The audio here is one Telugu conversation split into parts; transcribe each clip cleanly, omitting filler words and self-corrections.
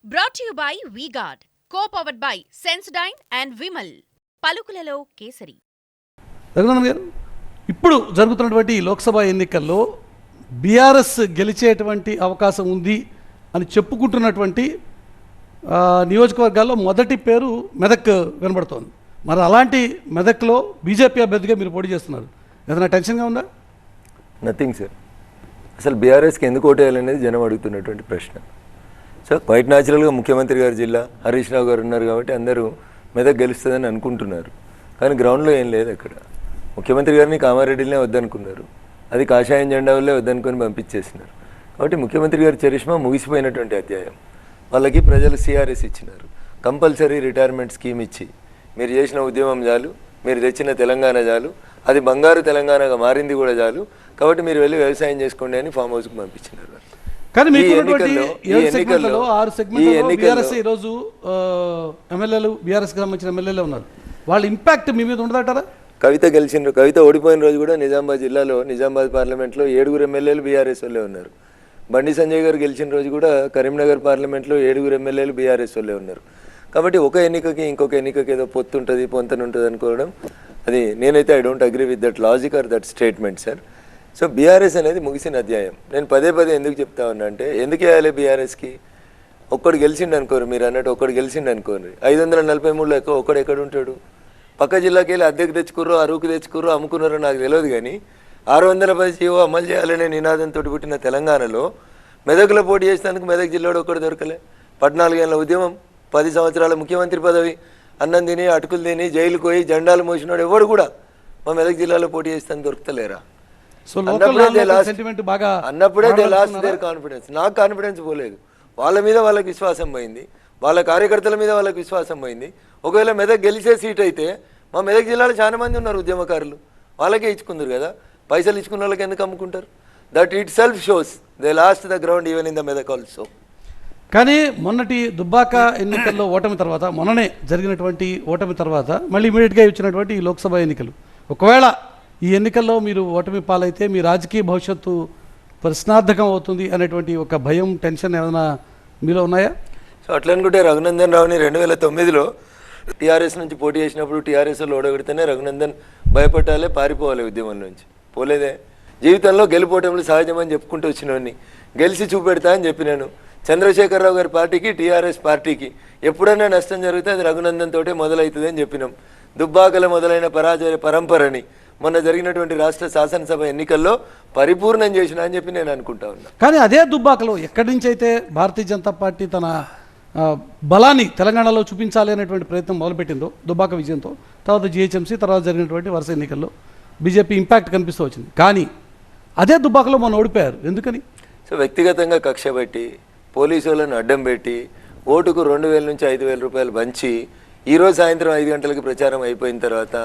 Brought to you by V-Guard, co-powered by Sensodyne and Vimal. పలుకులలో kesari. Raghunandan గారు, ఇప్పుడు జరుగుతున్నటువంటి లోక్సభ ఎన్నికల్లో బీఆర్ఎస్ గెలిచేటువంటి అవకాశం ఉంది అని చెప్పుకుంటున్నటువంటి నియోజకవర్గాల్లో మొదటి పేరు మెదక్ వినబడుతోంది. మరి అలాంటి మెదక్లో బీజేపీ అభ్యర్థిగా మీరు పోటీ చేస్తున్నారు. ఏదైనా టెన్షన్గా ఉందా? Nothing sir. అసలు బీఆర్ఎస్కి ఎందుకు ఓటేయాలనేది జనం అడుగుతున్నటువంటి ప్రశ్న. సో క్వైట్ న్యాచురల్గా ముఖ్యమంత్రి గారి జిల్లా హరీష్ రావు గారు ఉన్నారు కాబట్టి అందరూ మెదక్ గెలుస్తుందని అనుకుంటున్నారు. కానీ గ్రౌండ్లో ఏం లేదు. అక్కడ ముఖ్యమంత్రి గారిని కామారెడ్డినే వద్దనుకున్నారు, అది కాషాయం జెండా వల్లే వద్దనుకొని పంపించేసినారు. కాబట్టి ముఖ్యమంత్రి గారి చరిష్మా ముగిసిపోయినటువంటి అధ్యాయం. వాళ్ళకి ప్రజలు సిఆర్ఎస్ ఇచ్చినారు, కంపల్సరీ రిటైర్మెంట్ స్కీమ్ ఇచ్చి మీరు చేసిన ఉద్యమం చాలు, మీరు తెచ్చిన తెలంగాణ చాలు, అది బంగారు తెలంగాణగా మారింది కూడా చాలు, కాబట్టి మీరు వెళ్ళి వ్యవసాయం చేసుకోండి అని ఫామ్ హౌస్కి పంపించినారు. కానీ ఈరోజు ఎమ్మెల్యేలు బీఆర్ఎస్కి సంబంధించిన ఎమ్మెల్యేలు ఉన్నారు, వాళ్ళ ఇంపాక్ట్ మీ మీద ఉండదంటారా? కవిత గెలిచిన, కవిత ఓడిపోయిన రోజు కూడా నిజామాబాద్ జిల్లాలో నిజామాబాద్ పార్లమెంట్లో 7 ఎమ్మెల్యేలు బీఆర్ఎస్ వాళ్ళే ఉన్నారు. బండి సంజయ్ గారు గెలిచిన రోజు కూడా కరీంనగర్ పార్లమెంట్లో 7 ఎమ్మెల్యేలు బీఆర్ఎస్ వాళ్ళే ఉన్నారు. కాబట్టి ఒక ఎన్నికకి ఇంకొక ఎన్నికకి ఏదో పొత్తు ఉంటుంది, పొంతన ఉంటుంది అనుకోవడం, అది నేనైతే I don't agree with that logic or that statement sir. So BRS అనేది ముగిసిన అధ్యాయం. నేను పదే ఎందుకు చెప్తా ఉన్నా అంటే, ఎందుకు వేయాలి బీఆర్ఎస్కి? ఒక్కడు గెలిచిండు అనుకోరు, మీరు అన్నట్టు ఒక్కడు గెలిచిండు అనుకోరు, 543లో ఒక్కడు ఎక్కడ ఉంటాడు? పక్క జిల్లాకి వెళ్ళి అద్దెకు తెచ్చుకుర్రో, అరువుకు తెచ్చుకుర్రో, అమ్ముకున్నారో నాకు తెలియదు. కానీ 610 జీవో అమలు చేయాలనే నినాదంతో పుట్టిన తెలంగాణలో మెదక్లో పోటీ చేసేందుకు మెదక్ జిల్లాలో ఒక్కడు దొరకలే. 14 ఏళ్ళ ఉద్యమం, 10 సంవత్సరాల ముఖ్యమంత్రి పదవి, అన్నం తిని అటుకులు తిని జైలుకు పోయి జెండాలు మోసినాడు ఎవడు కూడా మా మెదక్ జిల్లాలో పోటీ చేస్తాను దొరుకుతలేరా? అన్నప్పుడే దే లాస్ట్ దేర్ కాన్ఫిడెన్స్. నాకు కాన్ఫిడెన్స్ పోలేదు, వాళ్ళ మీద వాళ్ళకి విశ్వాసం పోయింది, వాళ్ళ కార్యకర్తల మీద వాళ్ళకి విశ్వాసం పోయింది. ఒకవేళ మెదక్ గెలిచే సీట్ అయితే మా మెదక్ జిల్లాలో చాలా మంది ఉన్నారు ఉద్యమకారులు, వాళ్ళకే ఇచ్చుకుందరు కదా, పైసలు ఇచ్చుకున్న వాళ్ళకి ఎందుకు అమ్ముకుంటారు? That it self shows they last the ground even in the Medak also. కానీ మొన్నటి దుబ్బాక ఎన్నికల్లో ఓటమి తర్వాత, మొన్ననే జరిగినటువంటి ఓటమి తర్వాత మళ్ళీ ఇమీడియట్గా ఇచ్చినటువంటి ఈ లోక్సభ ఎన్నికలు, ఒకవేళ ఈ ఎన్నికల్లో మీరు ఓటమి పాలైతే మీ రాజకీయ భవిష్యత్తు ప్రశ్నార్థకం అవుతుంది అనేటువంటి ఒక భయం, టెన్షన్ ఏమైనా మీలో ఉన్నాయా? సో అట్లా అనుకుంటే రఘునందన్ రావుని 2009లో టీఆర్ఎస్ నుంచి పోటీ చేసినప్పుడు టీఆర్ఎస్లో ఓడగొడితేనే రఘునందన్ భయపడాలి, పారిపోవాలి ఉద్యమం నుంచి. పోలేదే. జీవితంలో గెలిపోవటంలో సహజమని చెప్పుకుంటూ వచ్చినవాడిని, గెలిచి చూపెడతా అని చెప్పినాను. చంద్రశేఖరరావు గారి పార్టీకి, టీఆర్ఎస్ పార్టీకి ఎప్పుడైనా నష్టం జరిగితే అది రఘునందన్ తోటే మొదలవుతుంది అని చెప్పినాం. దుబ్బాకల మొదలైన పరాజయ పరంపరని మొన్న జరిగినటువంటి రాష్ట్ర శాసనసభ ఎన్నికల్లో పరిపూర్ణం చేసిన అని చెప్పి నేను అనుకుంటా ఉన్నా. కానీ అదే దుబ్బాకలో ఎక్కడి నుంచి అయితే భారతీయ జనతా పార్టీ తన బలాన్ని తెలంగాణలో చూపించాలి అనేటువంటి ప్రయత్నం మొదలుపెట్టిందో దుబ్బాక విజయంతో, తర్వాత జిహెచ్ఎంసీ, తర్వాత జరిగినటువంటి వరుస ఎన్నికల్లో బీజేపీ ఇంపాక్ట్ కనిపిస్తూ వచ్చింది. కానీ అదే దుబ్బాకలో మనం ఓడిపోయారు, ఎందుకని? సో వ్యక్తిగతంగా కక్ష పెట్టి, పోలీసు వాళ్ళను అడ్డం పెట్టి, ఓటుకు 2000 నుంచి 5000 రూపాయలు పంచి, ఈరోజు సాయంత్రం 5 గంటలకి ప్రచారం అయిపోయిన తర్వాత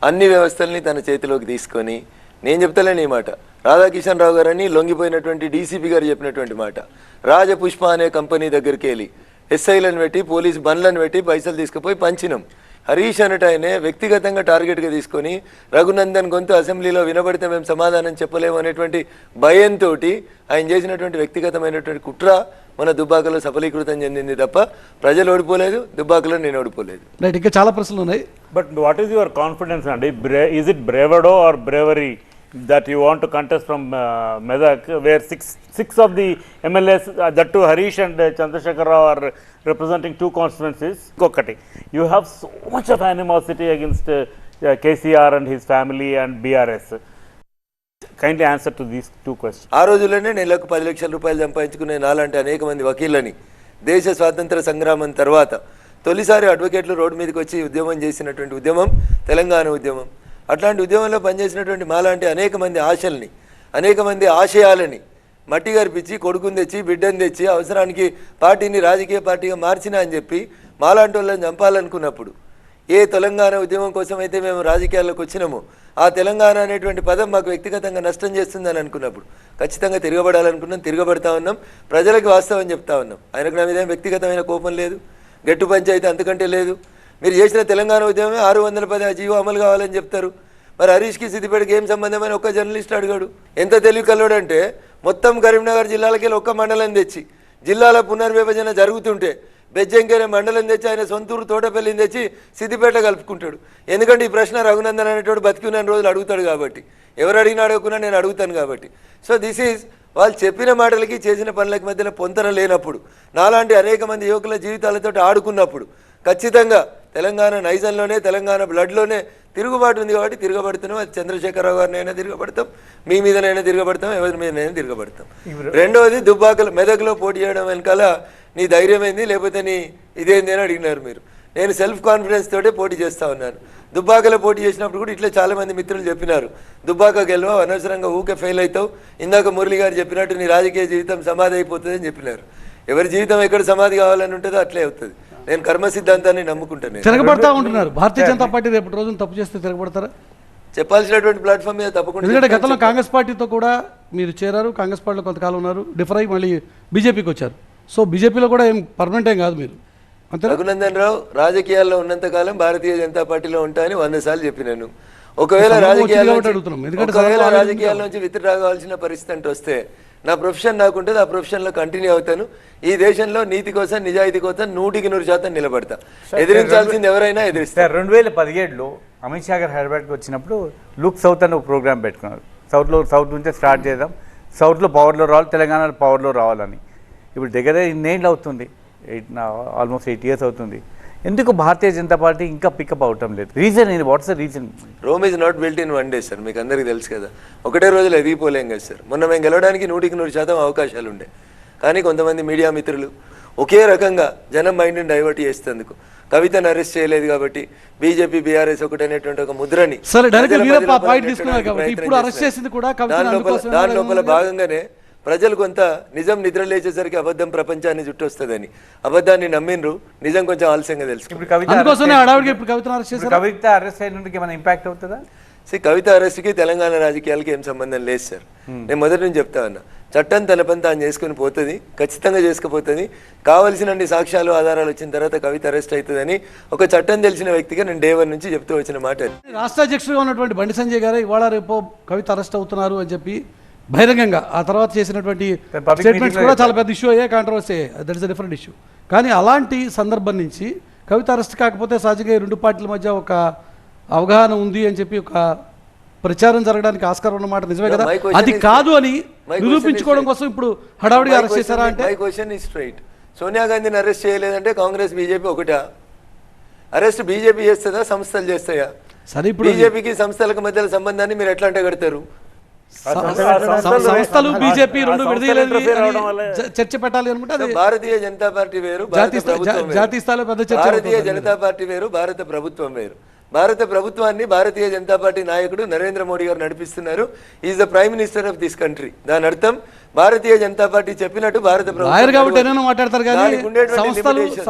అన్ని వ్యవస్థల్ని తన చేతిలోకి తీసుకొని, నేను చెప్తలేను ఈ మాట, రాధాకిషన్ రావు గారని లొంగిపోయినటువంటి డీసీపీ గారు చెప్పినటువంటి మాట, రాజపుష్ప అనే కంపెనీ దగ్గరికి వెళ్ళి ఎస్ఐలను పెట్టి, పోలీసు బండ్లను పెట్టి పైసలు తీసుకుపోయి పంచినాం. హరీష్ అనట ఆయనే వ్యక్తిగతంగా టార్గెట్గా తీసుకొని రఘునందన్ గొంతు అసెంబ్లీలో వినబడితే మేము సమాధానం చెప్పలేము అనేటువంటి భయంతో ఆయన చేసినటువంటి వ్యక్తిగతమైనటువంటి కుట్ర మన దుబ్బాకలో సఫలీకృతం చెందింది తప్ప ప్రజలు ఓడిపోలేదు, దుబ్బాకలో నేను ఓడిపోలేదు. రైట్, ఇంకా చాలా ప్రశ్నలు ఉన్నాయి. But what is your confidence అండి? Is it bravado or bravery that you want to contest from Medak, where six of the MLAs, that too Harish and Chandrasekhar Rao, are representing 2 constituencies. You have so much of animosity against KCR and his family and BRS. Kindly answer to these 2 questions. ఆ రోజుల్లోనే నెలకు 10 లక్షల రూపాయలు సంపాదించుకునే నాలాంటి అనేక మంది వకీళ్ళని దేశ స్వాతంత్ర సంగ్రామం తర్వాత తొలిసారి అడ్వకేట్లు రోడ్డు మీదకి వచ్చి ఉద్యమం చేసినటువంటి ఉద్యమం తెలంగాణ ఉద్యమం. అట్లాంటి ఉద్యమంలో పనిచేసినటువంటి మాలాంటి అనేక మంది ఆశల్ని, అనేక మంది ఆశయాలని మట్టి గరిపించి, కొడుకుని తెచ్చి, బిడ్డను తెచ్చి, అవసరానికి పార్టీని రాజకీయ పార్టీగా మార్చినా అని చెప్పి మాలాంటి వాళ్ళని చంపాలనుకున్నప్పుడు, ఏ తెలంగాణ ఉద్యమం కోసం అయితే మేము రాజకీయాల్లోకి వచ్చినామో ఆ తెలంగాణ అనేటువంటి పదం మాకు వ్యక్తిగతంగా నష్టం చేస్తుందని అనుకున్నప్పుడు ఖచ్చితంగా తిరగబడాలనుకున్నాం, తిరగబడతా ఉన్నాం, ప్రజలకు వాస్తవం చెప్తా ఉన్నాం. ఆయనకు నా మీద వ్యక్తిగతమైన కోపం లేదు, గట్టు పంచాయతీ అంతకంటే లేదు. మీరు చేసిన తెలంగాణ ఉద్యమమే 610 జీవో అమలు కావాలని చెప్తారు. మరి హరీష్కి సిద్దిపేటకి ఏం సంబంధమని ఒక్క జర్నలిస్ట్ అడిగాడు. ఎంత తెలివి కల్లోడంటే మొత్తం కరీంనగర్ జిల్లాలకి ఒక్క మండలం తెచ్చి జిల్లాల పునర్విభజన జరుగుతుంటే బెజ్జంకేరే మండలం తెచ్చి ఆయన సొంతూరు తోటపల్లిని తెచ్చి సిద్దిపేట కలుపుకుంటాడు. ఎందుకంటే ఈ ప్రశ్న రఘునందన్ అనేటోడు బతికిన రోజులు అడుగుతాడు కాబట్టి, ఎవరు అడిగినా అడగకున్నా నేను అడుగుతాను కాబట్టి. సో దిస్ ఈజ్ వాళ్ళు చెప్పిన మాటలకి చేసిన పనులకి మధ్యన పొంతన లేనప్పుడు, నాలాంటి అనేక మంది యువకుల జీవితాలతో ఆడుకున్నప్పుడు ఖచ్చితంగా తెలంగాణ నైజంలోనే తెలంగాణ బ్లడ్లోనే తిరుగుబాటు ఉంది కాబట్టి తిరగబడుతున్నాం. అది చంద్రశేఖరరావు గారినైనా తిరగబడతాం, మీ మీదనైనా తిరగబడతాం, ఎవరి మీదనైనా తిరగబడతాం. రెండవది దుబ్బాకలు మెదక్లో పోటీ చేయడం వెనకాల నీ ధైర్యం ఏంది లేకపోతే నీ ఇదేంది అని అడిగినారు మీరు. నేను సెల్ఫ్ కాన్ఫిడెన్స్ తోటే పోటీ చేస్తూ ఉన్నాను. దుబ్బాకలో పోటీ చేసినప్పుడు కూడా ఇట్లా చాలామంది మిత్రులు చెప్పినారు, దుబ్బాక గెలవ అనవసరంగా ఊకే ఫెయిల్ అవుతావు, ఇందాక మురళి గారు చెప్పినట్టు నీ రాజకీయ జీవితం సమాధి అయిపోతుంది అని చెప్పినారు. ఎవరి జీవితం ఎక్కడ సమాధి కావాలని ఉంటుందో అట్లే అవుతుంది. నేను కర్మ సిద్ధాంతాన్ని నమ్ముకుంటాను. తిరగబడతా ఉంటున్నారు. భారతీయ జనతా పార్టీ రేపటి రోజున తప్పు చేస్తే తిరగబడతారా? చెప్పాల్సినటువంటి ప్లాట్ఫామ్ మీద తప్పకుండా. ఎందుకంటే గతంలో కాంగ్రెస్ పార్టీతో కూడా మీరు చేరారు, కాంగ్రెస్ పార్టీలో కొంతకాలం ఉన్నారు, డిఫర్ అయ్యి మళ్ళీ బీజేపీకి వచ్చారు. సో బీజేపీలో కూడా ఏం పర్మనెంట్ ఏం కాదు మీరు, అంతే. రఘునందన్ రావు రాజకీయాల్లో ఉన్నంతకాలం భారతీయ జనతా పార్టీలో ఉంటాయని 100 సార్లు చెప్పినాను. ఒకవేళ రాజకీయాల నుంచి విత్డ్రా కావాల్సిన పరిస్థితి అంటే వస్తే నా ప్రొఫెషన్ నాకుంటుంది, ఆ ప్రొఫెషన్లో కంటిన్యూ అవుతాను. ఈ దేశంలో నీతి కోసం నిజాయితీ కోసం 100% నిలబడతా. ఎదిరించాల్సింది ఎవరైనా ఎదిరిస్తారు. 2017లో అమిత్ షా గారు హైదరాబాద్కి వచ్చినప్పుడు లుక్ సౌత్ అని ఒక ప్రోగ్రామ్ పెట్టుకున్నారు. సౌత్ నుంచే స్టార్ట్ చేద్దాం, సౌత్లో పవర్లో రావాలి, తెలంగాణలో పవర్లో రావాలని. ఇప్పుడు దగ్గర ఇన్నేళ్ళు అవుతుంది, ఆల్మోస్ట్ 8 years అవుతుంది. ఎందుకు భారతీయ జనతా పార్టీ ఇంకా పికప్ అవటం లేదు? రీజన్ ఏంటి? What's the reason? Rome is not built in 1 day sir. మీకు అందరికీ తెలుసు కదా, ఒకటే రోజులు ఎదిగిపోలేం కదా సార్. మొన్న మేము గెలవడానికి 100% అవకాశాలు ఉండే, కానీ కొంతమంది మీడియా మిత్రులు ఒకే రకంగా జనం మైండ్ని డైవర్ట్ చేసేందుకు కవితను అరెస్ట్ చేయలేదు కాబట్టి బీజేపీ బీఆర్ఎస్ ఒకటి అనేటువంటి ఒక ముద్రని దాని లోపల భాగంగానే ప్రజలు కొంత నిజం నిద్ర లేచేసరికి అబద్ధం ప్రపంచాన్ని చుట్టొస్తుందని అబద్ధాన్ని నమ్మిండ్రు, నిజం కొంచెం ఆలస్యంగా తెలుసు. కవిత అరెస్ట్కి తెలంగాణ రాజకీయాలకి ఏం సంబంధం లేదు సార్. నేను మొదటి నుంచి చెప్తా ఉన్నా, చట్టం తన పని తాను చేసుకుని పోతుంది, ఖచ్చితంగా చేసుకుపోతుంది. కావలసినన్ని సాక్ష్యాలు ఆధారాలు వచ్చిన తర్వాత కవిత అరెస్ట్ అవుతుందని ఒక చట్టం తెలిసిన వ్యక్తిగా నేను డే 1 నుంచి చెప్తూ వచ్చిన మాట. రాష్ట్ర అధ్యక్షుడిగా ఉన్నటువంటి బండి సంజయ్ గారు ఇవాళ రేపు కవిత అరెస్ట్ అవుతున్నారు అని చెప్పి బహిరంగంగా ఆ తర్వాత చేసినటువంటి స్టేట్మెంట్స్ కూడా చాలా పెద్ద ఇష్యూ అయ్యాయి, కాంట్రవర్సీ అయ్యాయి. That is a different issue. కానీ అలాంటి సందర్భం నుంచి కవిత అరెస్ట్ కాకపోతే సహజంగా ఈ 2 పార్టీల మధ్య ఒక అవగాహన ఉంది అని చెప్పి ఒక ప్రచారం జరగడానికి ఆస్కారం ఉన్నమాట నిజమే కదా? అది కాదు అని నిరూపించుకోవడం కోసం ఇప్పుడు హడావుడిగా అరెస్ట్ చేశారా అంటే? My question is straight. Sonia గాంధీని అరెస్ట్ చేయలేదంటే కాంగ్రెస్ బీజేపీ ఒకటా? అరెస్ట్ బీజేపీ చేస్తుందా సంస్థలు చేస్తాయా? సరే, ఇప్పుడు బీజేపీకి సంస్థలకు మధ్య సంబంధాన్ని మీరు ఎట్లా అంటే కడతారు? సంస్థలు బీజేపీ 2 విడదీయలేదు చర్చ పెట్టాలి అనుకుంటే భారతీయ జనతా పార్టీ వేరు, జాతీయ స్థాయిలో పెద్ద చర్చ. భారతీయ జనతా పార్టీ వేరు, భారత ప్రభుత్వం వేరు. భారత ప్రభుత్వాన్ని భారతీయ జనతా పార్టీ నాయకుడు నరేంద్ర మోడీ గారు నడిపిస్తున్నారు. Is the prime minister of this country. దాని అర్థం భారతీయ జనతా పార్టీ చెప్పినట్టు భారత ప్రభుత్వం మాట్లాడతారు. కానీ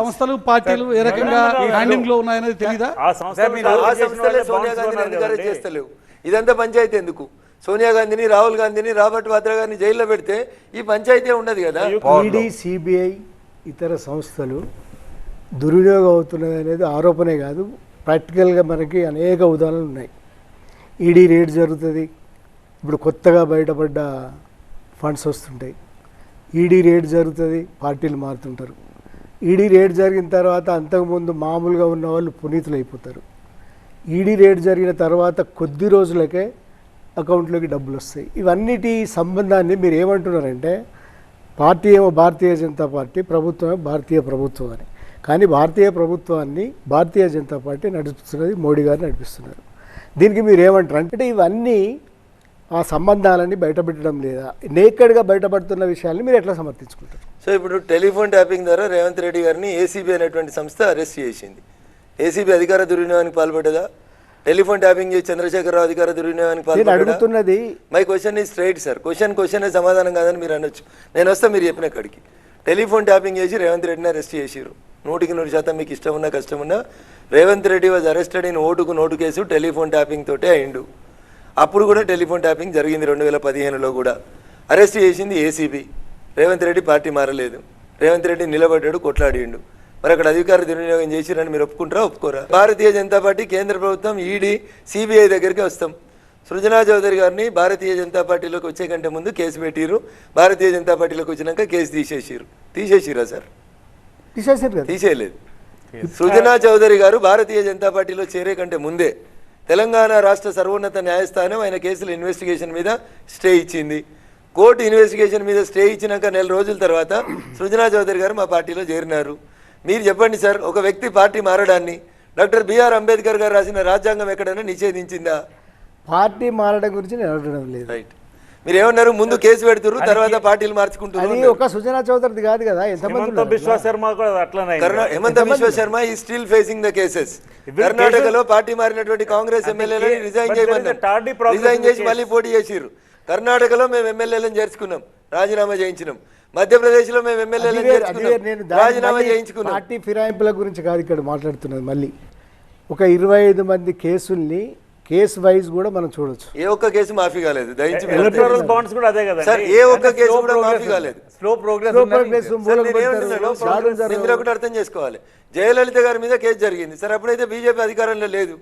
సంస్థలు పార్టీలు ఏ రకంగా హ్యాండింగ్ లో ఉన్నాయనేది తెలీదా? ఆ సంస్థలే సోనియా గాంధీని ఎంకరేజ్ చేస్తలేవు. ఇదంతా పంచాయతీ ఎందుకు? సోనియా గాంధీని, రాహుల్ గాంధీని, రాబర్ట్ వాద్రా గారిని జైల్లో పెడితే ఈ పంచాయతీ ఉండదు కదా. ఈడీ, సిబిఐ ఇతర సంస్థలు దుర్వినియోగం అవుతున్నది అనేది ఆరోపణే కాదు, ప్రాక్టికల్గా మనకి అనేక ఉదాహరణలు ఉన్నాయి. ఈడీ రేట్ జరుగుతుంది, ఇప్పుడు కొత్తగా బయటపడ్డ ఫండ్స్ వస్తుంటాయి. ఈడీ రేట్ జరుగుతుంది, పార్టీలు మారుతుంటారు. ఈడీ రేట్ జరిగిన తర్వాత అంతకుముందు మామూలుగా ఉన్న వాళ్ళు పునీతులు అయిపోతారు. ఈడీ రేట్ జరిగిన తర్వాత కొద్ది రోజులకే అకౌంట్లోకి డబ్బులు వస్తాయి. ఇవన్నిటి సంబంధాన్ని మీరు ఏమంటున్నారంటే పార్టీ ఏమో భారతీయ జనతా పార్టీ, ప్రభుత్వం ఏమో భారతీయ ప్రభుత్వం అని. కానీ భారతీయ ప్రభుత్వాన్ని భారతీయ జనతా పార్టీ నడిపిస్తున్నది, మోడీ గారు నడిపిస్తున్నారు. దీనికి మీరు ఏమంటారు అంటే ఇవన్నీ ఆ సంబంధాలని బయటపెట్టడం లేదా, నేకెడ్గా బయటపడుతున్న విషయాన్ని మీరు ఎట్లా సమర్థించుకుంటారు? సో ఇప్పుడు టెలిఫోన్ ట్యాపింగ్ ద్వారా రేవంత్ రెడ్డి గారిని ఏసీబీ అనేటువంటి సంస్థ అరెస్ట్ చేసింది. ఏసీబీ అధికార దుర్వినియోగానికి పాల్పడ్డదా? టెలిఫోన్ ట్యాపింగ్ చేసి చంద్రశేఖరరావు అధికార దుర్వినియోగానికి అడుగుతున్నది. My question is straight sir. క్వశ్చనే సమాధానం కాదని మీరు అనొచ్చు. నేను వస్తా మీరు చెప్పిన కాడికి. టెలిఫోన్ ట్యాపింగ్ చేసి రేవంత్ రెడ్డిని అరెస్ట్ చేసిరు. 100% మీకు ఇష్టం ఉన్నా కష్టం ఉన్నా Revanth Reddy was arrested in ఓటుకు నోటు కేసు టెలిఫోన్ ట్యాపింగ్ తోటే అయిండు. అప్పుడు కూడా టెలిఫోన్ ట్యాపింగ్ జరిగింది 2015లో కూడా. అరెస్ట్ చేసింది ఏసీబీ. రేవంత్ రెడ్డి పార్టీ మారలేదు. రేవంత్ రెడ్డి నిలబడ్డాడు, కొట్లాడిండు. మరి అక్కడ అధికార దుర్వినియోగం చేసిరని మీరు ఒప్పుకుంటారా, ఒప్పుకోరా? భారతీయ జనతా పార్టీ, కేంద్ర ప్రభుత్వం, ఈడీ, సిబిఐ దగ్గరికి వస్తాం. సృజనా చౌదరి గారిని భారతీయ జనతా పార్టీలోకి వచ్చే కంటే ముందు కేసు పెట్టిరు, భారతీయ జనతా పార్టీలోకి వచ్చినాక కేసు తీసేసిరా సార్? తీసేసారు కదా. తీసేయలేదు. సృజనా చౌదరి గారు భారతీయ జనతా పార్టీలో చేరే కంటే ముందే తెలంగాణ రాష్ట్ర సర్వోన్నత న్యాయస్థానం ఆయన కేసుల ఇన్వెస్టిగేషన్ మీద స్టే ఇచ్చింది. కోర్టు ఇన్వెస్టిగేషన్ మీద స్టే ఇచ్చినాక నెల రోజుల తర్వాత సృజనా చౌదరి గారు మా పార్టీలో చేరినారు. మీరు చెప్పండి సార్, ఒక వ్యక్తి పార్టీ మారడాన్ని డాక్టర్ బిఆర్ అంబేద్కర్ గారు రాసిన రాజ్యాంగం ఎక్కడైనా నిషేధించిందా? పార్టీ మారడం గురించి నేను అడగడం లేదు. రైట్. మీరు ఏమన్నారు, ముందు కేసు పెడుతున్నారు, తర్వాత పార్టీలు అది మార్చుకుంటున్నారు. ఒక సుజనా చౌదరిది కాదు కదా, ఎంతమంది హిమంత ఉన్నారు? బిశ్వ శర్మ కూడా అట్లనే హేమంత బిశ్వ శర్మ ఈ స్టిల్ ఫేసింగ్ ద కేసెస్. కర్ణాటకలో పార్టీ మారినటువంటి కాంగ్రెస్ ఎమ్మెల్యేలను రిజైన్ రిజైన్ చేసి మళ్ళీ పోటీ చేసిర్రు. కర్ణాటకలో మేము ఎమ్మెల్యేలను చేర్చుకున్నాం, రాజీనామా చేయించినాం. మధ్యప్రదేశ్లో మేము ఎమ్మెల్యేలను చేర్చుకున్నాం, రాజీనామా చేయించుకున్నాం. పార్టీ ఫిరాయింపుల గురించి కాదు ఇక్కడ మాట్లాడుతున్నది. మళ్ళీ ఒక 25 మంది కేసుల్ని కేసు వైజ్ కూడా మనం చూడొచ్చు. ఏ ఒక్క కేసు మాఫీ కాలేదు. దయచేసి ఎలక్టోరల్ బాండ్స్ కూడా అదే కదా సార్, ఏ ఒక్క కేసు కూడా మాఫీ కాలేదు. స్లో ప్రోగ్రెస్ మీరు ఒకటి అర్థం చేసుకోవాలి, జయలలిత గారి మీద కేసు జరిగింది సార్, అప్పుడైతే బీజేపీ అధికారంలో లేదు.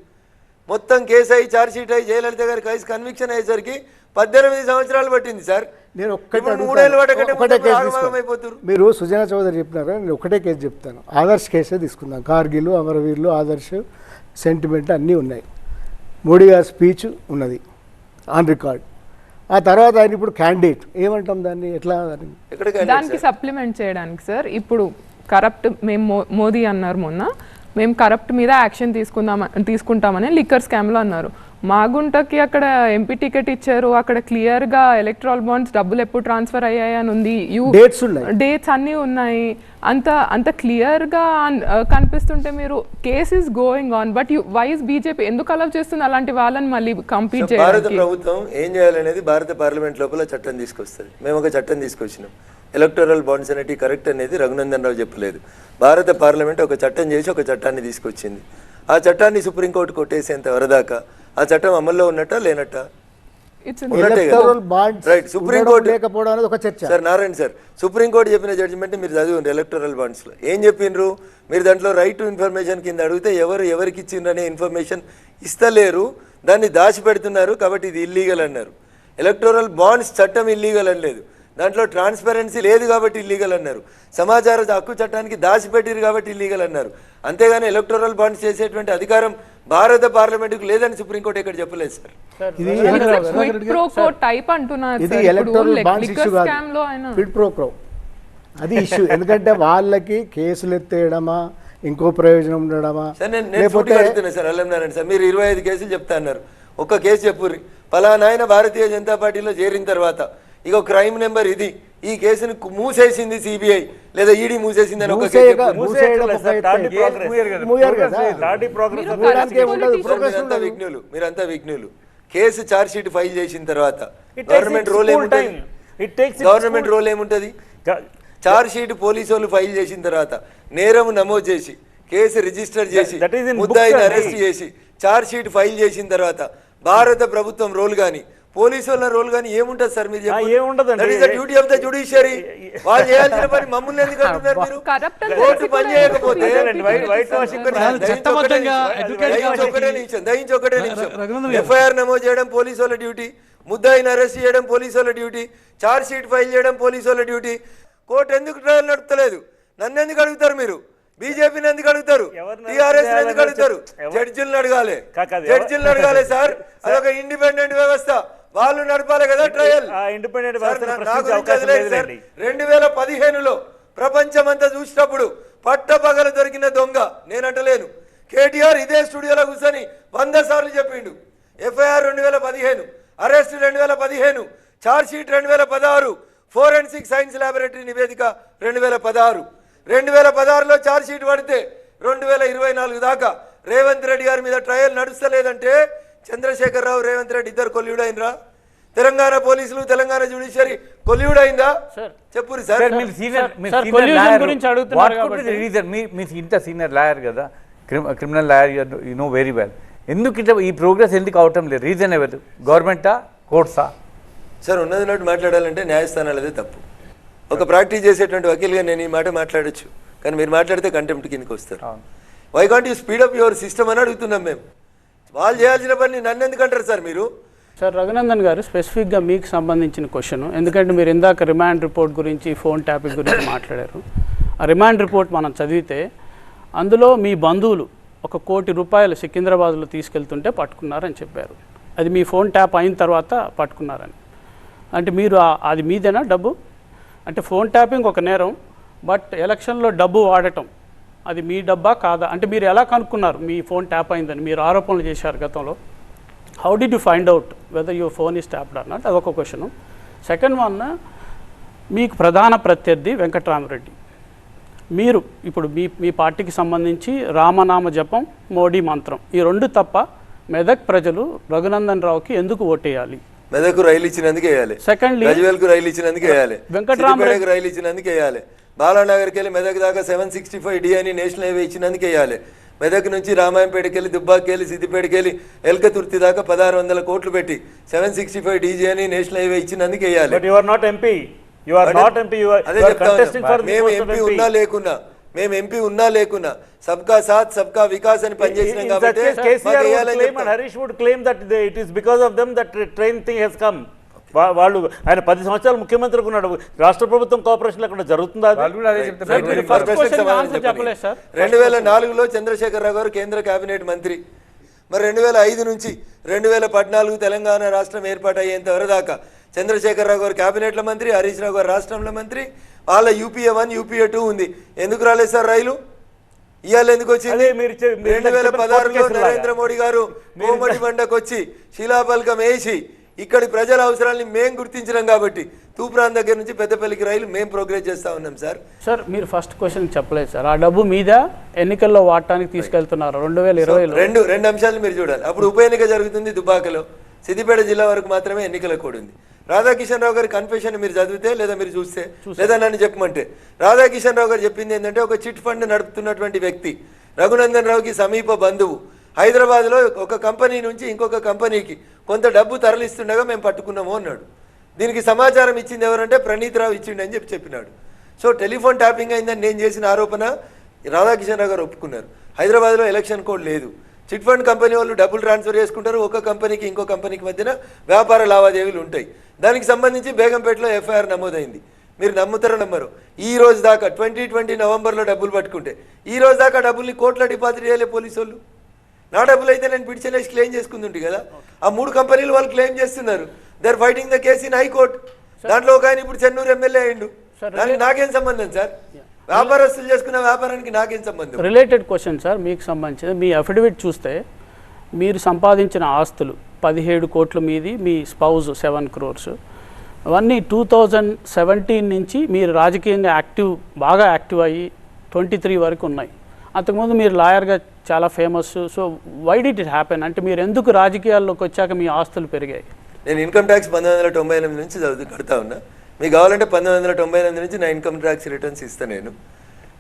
మొత్తం కేసు అయ్యి ఛార్జ్షీట్ అయ్యి జయలలిత గారి కేసు కన్విక్షన్ అయ్యేసరికి 18 సంవత్సరాలు పట్టింది సార్. నేను ఒక్కటే అయిపోతారు. మీరు సుజనా చౌదరి చెప్పినారా, నేను ఒకటే కేసు చెప్తాను. ఆదర్శ్ కేసే తీసుకుందాం. కార్గిల్, అమరవీరులు, ఆదర్శ్, సెంటిమెంట్ అన్నీ ఉన్నాయి. మోడీ గారి స్పీచ్ ఉన్నది ఆన్ రికార్డ్. ఆ తర్వాత ఆయన ఇప్పుడు క్యాండిడేట్ ఏమంటాం దాన్ని, ఎట్లా దానికి సప్లిమెంట్ చేయడానికి సార్, ఇప్పుడు కరప్ట్ మేము మోదీ అన్నారు మొన్న, మేము కరప్ట్ మీద యాక్షన్ తీసుకుంటామని లిక్కర్ స్కామ్లో అన్నారు. మాగుంటకి అక్కడ ఎంపీ టికెట్ ఇచ్చారు, అక్కడ క్లియర్గా ఎలక్ట్రల్ బాండ్స్ డబ్బులు ఎప్పుడు ట్రాన్స్ఫర్ అయ్యాయి అని ఉంది, డేట్స్ అన్నీ ఉన్నాయి. అంత క్లియర్గా కనిపిస్తుంటే మీరు case is going on, but why's BJP ఎందుకు అలౌ చేస్తుంది అలాంటి వాళ్ళని మళ్ళీ కంప్లీట్ చేయడానికి? భారత ప్రభుత్వం ఏం చేయాలనేది భారత పార్లమెంట్ లోపల చట్టం తీసుకొస్తుంది. మేము ఒక చట్టం తీసుకొచ్చినాం, ఎలక్టోరల్ బాండ్స్ అనేవి కరెక్ట్ అనేది రఘునందన్ రావు చెప్పలేదు. భారత పార్లమెంట్ ఒక చట్టం చేసి ఒక చట్టాన్ని తీసుకొచ్చింది. ఆ చట్టాన్ని సుప్రీంకోర్టు కొట్టేసేంత వరదాకా ఆ చట్టం అమల్లో ఉన్నట్టా లేనట్టా? Right. Supreme court sir Narayana sir, supreme court చెప్పిన జడ్జిమెంట్ మీరు చదివండి. ఎలక్టోరల్ బాండ్స్లో ఏం చెప్పిండ్రు? మీరు దాంట్లో రైట్ టు ఇన్ఫర్మేషన్ కింద అడిగితే ఎవరికి ఇచ్చిండ్రు అనే ఇన్ఫర్మేషన్ ఇస్తలేరు, దాన్ని దాచిపెడుతున్నారు, కాబట్టి ఇది ఇల్లీగల్ అన్నారు. ఎలక్టోరల్ బాండ్స్ చట్టం ఇల్లీగల్ అనలేదు, దాంట్లో ట్రాన్స్పరెన్సీ లేదు కాబట్టి ఇల్లీగల్ అన్నారు. సమాచార హక్కు చట్టానికి దాచిపెట్టిరు కాబట్టి ఇల్లీగల్ అన్నారు. అంతేగాని ఎలక్టోరల్ బాండ్స్ చేసేటువంటి అధికారం భారత పార్లమెంటుకు లేదని సుప్రీంకోర్టు ఎక్కడ చెప్పలేదు సార్. అది ఇష్యూ. ఎందుకంటే వాళ్ళకి కేసులు ఎత్తేయడమా, ఇంకో ప్రయోజనం ఉండడమా? సార్ అల్లంనారాయణ సార్, మీరు 25 కేసులు చెప్తా అన్నారు, ఒక్క కేసు చెప్పుర్రి. పలానాయన భారతీయ జనతా పార్టీలో చేరిన తర్వాత ఇక క్రైమ్ నెంబర్ ఇది, ఈ కేసును మూసేసింది సిబిఐ లేదా ఈడీ మూసేసింది అని ఒక కేసు. మీరంతా విఘ్నులు. కేసు ఛార్జ్ షీట్ ఫైల్ చేసిన తర్వాత గవర్నమెంట్ రోల్ ఏముంటుంది? గవర్నమెంట్ రోల్ ఏముంటుంది? ఛార్జ్ షీట్ పోలీసు వాళ్ళు ఫైల్ చేసిన తర్వాత నేరం నమోదు చేసి కేసు రిజిస్టర్ చేసి ముద్దాయిని అరెస్ట్ చేసి ఛార్జ్ షీట్ ఫైల్ చేసిన తర్వాత భారత ప్రభుత్వం రోల్ కానీ పోలీసు వాళ్ళ రోల్ కానీ ఏముంటది సార్? మీరు డ్యూటీ ఆఫ్ ద జ్యుడిషియరీ. వాళ్ళు చేయాల్సిన పని మమ్మల్ని ఎందుకు అంటున్నారు మీరు? కోర్టు పని చేయకపోతే ఒకటే నిమిషం ఎఫ్ఐఆర్ నమోదు చేయడం పోలీసు వాళ్ళ డ్యూటీ, ముద్దాయిని అరెస్ట్ చేయడం పోలీసు వాళ్ళ డ్యూటీ, ఛార్జ్ షీట్ ఫైల్ చేయడం పోలీసు వాళ్ళ డ్యూటీ. కోర్టు ఎందుకు ట్రయల్ నడుపుతలేదు? నన్ను ఎందుకు అడుగుతారు మీరు? బీజేపీని ఎందుకు అడుగుతారు? టీఆర్ఎస్ ఎందుకు అడుగుతారు? జడ్జిలను అడగాలి, జడ్జిలను అడగాలి సార్. అదొక ఇండిపెండెంట్ వ్యవస్థ, వాళ్ళు నడపాలి కదా ట్రయల్. 2015లో ప్రపంచమంతా చూసినప్పుడు పట్టపగలు దొరికిన దొంగ నేనంటలేను. కేటీఆర్ ఇదే స్టూడియోలో కూర్చొని 100 సార్లు చెప్పిండు. FIR 2015, arrest 2015, charge sheet 2016, forensic science laboratory నివేదిక 2016. 2016లో ఛార్జ్ షీట్ పడితే 2024 దాకా రేవంత్ రెడ్డి గారి మీద ట్రయల్ నడుస్తలేదంటే చంద్రశేఖరరావు, రేవంత్ రెడ్డి ఇద్దరు కొల్యూడైనరా? తెలంగాణ పోలీసులు, తెలంగాణ జ్యుడిషియరీ కొల్యూడైందా? చెప్పురు సార్. ఇంత సీనియర్ లాయర్ కదా, criminal lawyer, you know very well. ఎందుకు ఇట్లా ఈ ప్రోగ్రెస్ ఎందుకు అవటం లేదు? రీజన్ ఎవరు? గవర్నమెంటా, కోర్ట్సా? సార్ ఉన్నది నోటి మాట్లాడాలంటే న్యాయస్థానాలదే తప్పు. ఒక ప్రాక్టీస్ చేసేటువంటి వకీల్గా నేను ఈ మాట మాట్లాడచ్చు, కానీ మీరు మాట్లాడితే కంటెంప్ట్ కిందకి వస్తారు. Why can't you speed up your system అని అడుగుతున్నాం మేము. వాళ్ళు చేయాల్సిన పని నన్ను ఎందుకు అంటారు సార్? మీరు సార్ రఘునందన్ గారు, స్పెసిఫిక్గా మీకు సంబంధించిన క్వశ్చన్, ఎందుకంటే మీరు ఇందాక రిమాండ్ రిపోర్ట్ గురించి, ఫోన్ ట్యాపింగ్ గురించి మాట్లాడారు. ఆ రిమాండ్ రిపోర్ట్ మనం చదివితే అందులో మీ బంధువులు 1 కోటి రూపాయలు సికింద్రాబాద్లో తీసుకెళ్తుంటే పట్టుకున్నారని చెప్పారు. అది మీ ఫోన్ ట్యాప్ అయిన తర్వాత పట్టుకున్నారని. అంటే మీరు అది మీదేనా డబ్బు? అంటే ఫోన్ ట్యాపింగ్ ఒక నేరం, బట్ ఎలక్షన్లో డబ్బు వాడటం అది మీ డబ్బా కాదా? అంటే మీరు ఎలా కనుక్కున్నారు మీ ఫోన్ ట్యాప్ అయిందని? మీరు ఆరోపణలు చేశారు గతంలో. How did you find out whether your phone is tapped or not? అదొక క్వశ్చను. సెకండ్ వన్, మీకు ప్రధాన ప్రత్యర్థి వెంకట్రామరెడ్డి. మీరు ఇప్పుడు మీ పార్టీకి సంబంధించి రామనామ జపం, మోడీ మంత్రం, ఈ 2 తప్ప మెదక్ ప్రజలు రఘునందన్ రావుకి ఎందుకు ఓటేయాలి? మెదకు రైలు ఇచ్చినందుకు వేయాలి. సెకండ్లీ గజ్వేల్కు రైలు ఇచ్చినందుకు వేయాలి. వెంకటరామరెడ్డి రైలు ఇచ్చినందుకు వేయాలి. బాలానగర్కి వెళ్ళి మెదక్ దాకా 765D అని నేషనల్ హైవే ఇచ్చినందుకు వేయాలి. మెదక్ నుంచి రామాయంపేటకి వెళ్ళి, దుబ్బాకి వెళ్ళి, సిద్దిపేటకి వెళ్ళి, ఎల్కతుర్తి దాకా 1600 కోట్లు పెట్టి 765DG అని నేషనల్ హైవే ఇచ్చినందుకు వేయాలి. But you are not MP. You are not MP. You are contesting for మేము ఎంపీ ఉన్నా లేకున్నా సబ్కా సాత్ సబ్కా వికాస్ అని పనిచేసినాం కాబట్టి Harish would claim that it is because of them that train thing he's come. వాళ్ళు ఆయన 10 సంవత్సరాలు ముఖ్యమంత్రిగా ఉన్నాడు. రాష్ట్ర ప్రభుత్వం కోఆపరేషన్ అక్కడ జరుగుతుందా? 2004లో చంద్రశేఖరరావు గారు కేంద్ర కేబినెట్ మంత్రి. మరి 2005 నుంచి 2014 తెలంగాణ రాష్ట్రం ఏర్పాటు అయ్యేంత వరదాకా చంద్రశేఖరరావు గారు కేబినెట్ల మంత్రి, హరీష్ రావు గారు రాష్ట్రంలో మంత్రి. వాళ్ళ UPA 1 UPA 2 ఉంది. ఎందుకు రాలేదు సార్ రైలు? ఇవాళ ఎందుకు వచ్చింది? 2016లో నరేంద్ర మోడీ గారు కోమటి బండకు వచ్చి శిలాఫలకం వేసి ఇక్కడి ప్రజల అవసరాలని మేము గుర్తించినాం కాబట్టి తూప్రాన్ దగ్గర నుంచి పెద్దపల్లికి రైలు మేము ప్రోగ్రెస్ చేస్తా ఉన్నాం సార్. సార్ మీరు ఫస్ట్ క్వశ్చన్ చెప్పలేదు సార్. ఆ డబ్బు మీద ఎన్నికల్లో వాడటానికి తీసుకెళ్తున్నారు 2020లో. రెండు అంశాలు మీరు చూడాలి. అప్పుడు ఉప ఎన్నిక జరుగుతుంది దుబ్బాకలో. సిద్దిపేట జిల్లా వరకు మాత్రమే ఎన్నికల కోడ్ ఉంది. రాధాకిషన్ రావు గారి కన్ఫెషన్ మీరు చదివితే లేదా మీరు చూస్తే లేదా నన్ను చెప్పమంటే, రాధాకిషన్ రావు గారు చెప్పింది ఏంటంటే, ఒక చిట్ ఫండ్ నడుపుతున్నటువంటి వ్యక్తి, రఘునందన్ రావుకి సమీప బంధువు, హైదరాబాద్లో ఒక కంపెనీ నుంచి ఇంకొక కంపెనీకి కొంత డబ్బు తరలిస్తుండగా మేము పట్టుకున్నాము అన్నాడు. దీనికి సమాచారం ఇచ్చింది ఎవరంటే ప్రణీత్ రావు ఇచ్చిండని చెప్పినాడు. సో టెలిఫోన్ ట్యాపింగ్ అయిందని నేను చేసిన ఆరోపణ రాధాకిషన్ రావు గారు ఒప్పుకున్నారు. హైదరాబాద్లో ఎలక్షన్ కోడ్ లేదు. చిట్ ఫండ్ కంపెనీ వాళ్ళు డబ్బులు ట్రాన్స్ఫర్ చేసుకుంటారు. ఒక కంపెనీకి ఇంకో కంపెనీకి మధ్యన వ్యాపార లావాదేవీలు ఉంటాయి. దానికి సంబంధించి బేగంపేటలో FIR నమోదైంది. మీరు నమ్ముతారో నమ్మరు, ఈ రోజు దాకా 2020 నవంబర్లో డబ్బులు పట్టుకుంటే ఈ రోజు దాకా డబ్బుల్ని కోట్ల డిపాజిట్ చేయలే పోలీసు వాళ్ళు. నా డబ్బులు అయితే నేను పిడిచలేసి క్లెయిమ్ చేసుకుంటుంటే కదా. ఆ 3 కంపెనీలు వాళ్ళు క్లెయిమ్ చేస్తున్నారు. They are fighting the case in high court. దాంట్లో ఒక ఆయన ఇప్పుడు చెన్నూరు ఎమ్మెల్యే అయ్యిండు. దానికి నాకేం సంబంధం సార్? వ్యాపారస్తులు చేసుకున్న వ్యాపారానికి నాకేం సంబంధం? రిలేటెడ్ క్వశ్చన్ సార్, మీకు సంబంధించిన మీ అఫిడవిట్ చూస్తే మీరు సంపాదించిన ఆస్తులు 17 కోట్ల మీది, మీ స్పౌజ్ 7 crores, అవన్నీ 2017 నుంచి మీరు రాజకీయంగా బాగా యాక్టివ్ అయ్యి 23 వరకు ఉన్నాయి. అంతకుముందు మీరు లాయర్గా చాలా famous. So why did it happen? అంటే మీరు ఎందుకు రాజకీయాల్లోకి వచ్చాక మీ ఆస్తులు పెరిగాయి? నేను ఇన్కమ్ ట్యాక్స్ 1998 నుంచి కడతా ఉన్నా. మీకు కావాలంటే 1998 నుంచి నా ఇన్కమ్ ట్యాక్స్ రిటర్న్స్ ఇస్తాను.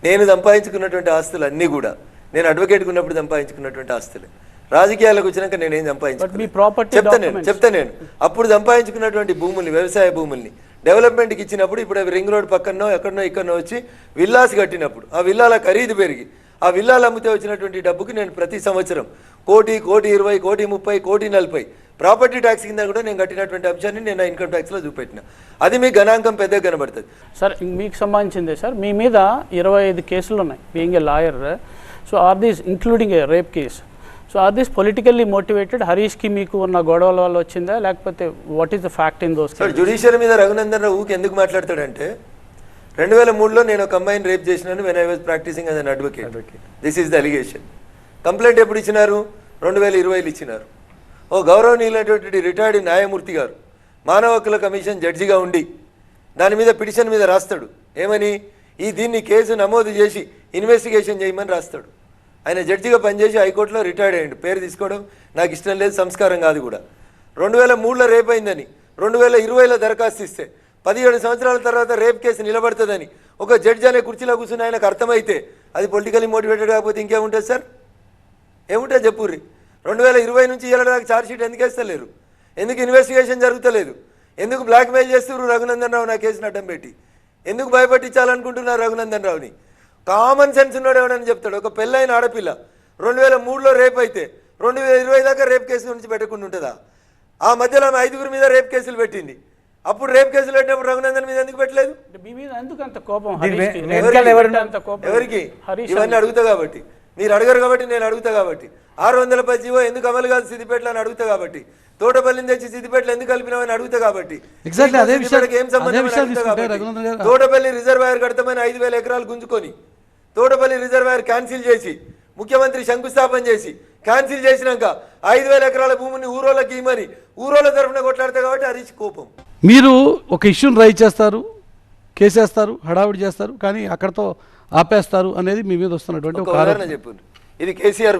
నేను సంపాదించుకున్నటువంటి ఆస్తులు అన్నీ కూడా నేను అడ్వకేట్గా ఉన్నప్పుడు సంపాదించుకున్నటువంటి ఆస్తులే. రాజకీయాలకు వచ్చినాక నేనేం సంపాదించుకున్నాను చెప్తా నేను. అప్పుడు సంపాదించుకున్నటువంటి భూముల్ని, వ్యవసాయ భూముల్ని డెవలప్మెంట్కి ఇచ్చినప్పుడు, ఇప్పుడు అవి రింగ్ రోడ్ పక్కనో ఎక్కడనో ఇక్కడనో వచ్చి విల్లాస్ కట్టినప్పుడు ఆ విల్లాల ఖరీదు పెరిగి ఆ విల్లాలు అమ్మితే వచ్చినటువంటి డబ్బుకి నేను ప్రతి సంవత్సరం 1,20,00,000, 1,30,00,000, 1,40,00,000, 1,40,00,000 ప్రాపర్టీ ట్యాక్స్ కింద కూడా నేను కట్టినటువంటి అంశాన్ని నేను నా ఇన్కమ్ ట్యాక్స్లో చూపెట్టిన. అది మీ గణాంకం పెద్దగా కనబడుతుంది సార్. మీకు సంబంధించిందే సార్. మీ మీద 25 కేసులు ఉన్నాయి being a lawyer. So are these including a rape case. So are these politically motivated? హరీష్కి మీకు ఉన్న గొడవల వల్ల వచ్చిందా, లేకపోతే what is the fact in those? Sir, judiciary మీద రఘునందన్ రావు ఊకి ఎందుకు మాట్లాడతాడంటే, 2003లో నేను ఒక అమ్మాయిని రేప్ చేసినాను when I was practising as an advocate. This is the allegation. Complaint ఎప్పుడు ఇచ్చినారు? 2020లో ఇచ్చినారు. ఓ గౌరవనీయులైనటువంటి రిటైర్డ్ న్యాయమూర్తి గారు మానవ హక్కుల కమిషన్ జడ్జిగా ఉండి దాని మీద పిటిషన్ మీద రాస్తాడు. ఏమని? దీన్ని కేసు నమోదు చేసి ఇన్వెస్టిగేషన్ చేయమని రాస్తాడు. ఆయన జడ్జిగా పనిచేసి హైకోర్టులో రిటైర్డ్ అయ్యాడు. పేరు తీసుకోవడం నాకు ఇష్టం లేదు, సంస్కారం కాదు కూడా. 2003లో రేప్ అయిందని 2020లో దరఖాస్తు ఇస్తే 17 సంవత్సరాల తర్వాత రేప్ కేసు నిలబడుతుందని ఒక జడ్జి అనే కుర్చీలో కూర్చుని ఆయనకు అర్థమైతే అది పొలిటికల్లీ మోటివేటెడ్ కాకపోతే ఇంకేముంటుంది సార్? ఏముంటుంది చెప్పుర్రి? 2020 నుంచి ఇలా దాకా ఛార్జ్షీట్ ఎందుకు వేస్తలేరు? ఎందుకు ఇన్వెస్టిగేషన్ జరుగుతలేదు? ఎందుకు బ్లాక్మెయిల్ చేస్తున్నారు రఘునందన్ రావు నా కేసును అడ్డం పెట్టి? ఎందుకు భయపట్టించాలనుకుంటున్నారు రఘునందన్ రావుని? కామన్ సెన్స్ ఉన్నాడు ఎవడని చెప్తాడు. ఒక పెళ్ళైన ఆడపిల్ల 2003లో రేప్ అయితే 2020 దాకా రేప్ కేసు నుంచి పెట్టకుండా ఉంటుందా? ఆ మధ్యలో ఆమె 5గురి మీద రేప్ కేసులు పెట్టింది. అప్పుడు రేప్ కేసులు పెట్టినప్పుడు రఘునందన్ మీద ఎందుకు పెట్టలేదు? మీ మీద ఎందుకు అంత కోపం? అంత కోపం ఎవరికి? ఇవన్నీ అడుగుతా కాబట్టి, మీరు అడగరు కాబట్టి నేను అడుగుతా కాబట్టి. 610 జీవో ఎందుకు అమలు కాదు సిద్దిపేటలో అని అడుగుతా కాబట్టి, తోటపల్లిని తెచ్చి సిద్దిపేటలో ఎందుకు కలిపినామని అడుగుతా కాబట్టి, Exactly అదే విషయానికి ఏం సంబంధం తోటపల్లి రిజర్వాయర్ కడతామని 5,000 ఎకరాలు గుంజుకొని తోటపల్లి రిజర్వాయర్ క్యాన్సిల్ చేసి ముఖ్యమంత్రి శంకుస్థాపన చేసి క్యాన్సిల్ చేసినాక 5,000 ఎకరాల భూమిని ఊరోళ్ళకి ఇమ్మని ఊరోళ్ళ తరఫున కొట్లాడతా కాబట్టి హరీష్ కోపం. మీరు ఒక ఇష్యూని రైజ్ చేస్తారు, కేసేస్తారు, హడావిడి చేస్తారు, కానీ అక్కడతో ఆపేస్తారు అనేది మీ మీద వస్తున్నటువంటి ఒక ఉదాహరణ చెప్పు. ఇది కేసీఆర్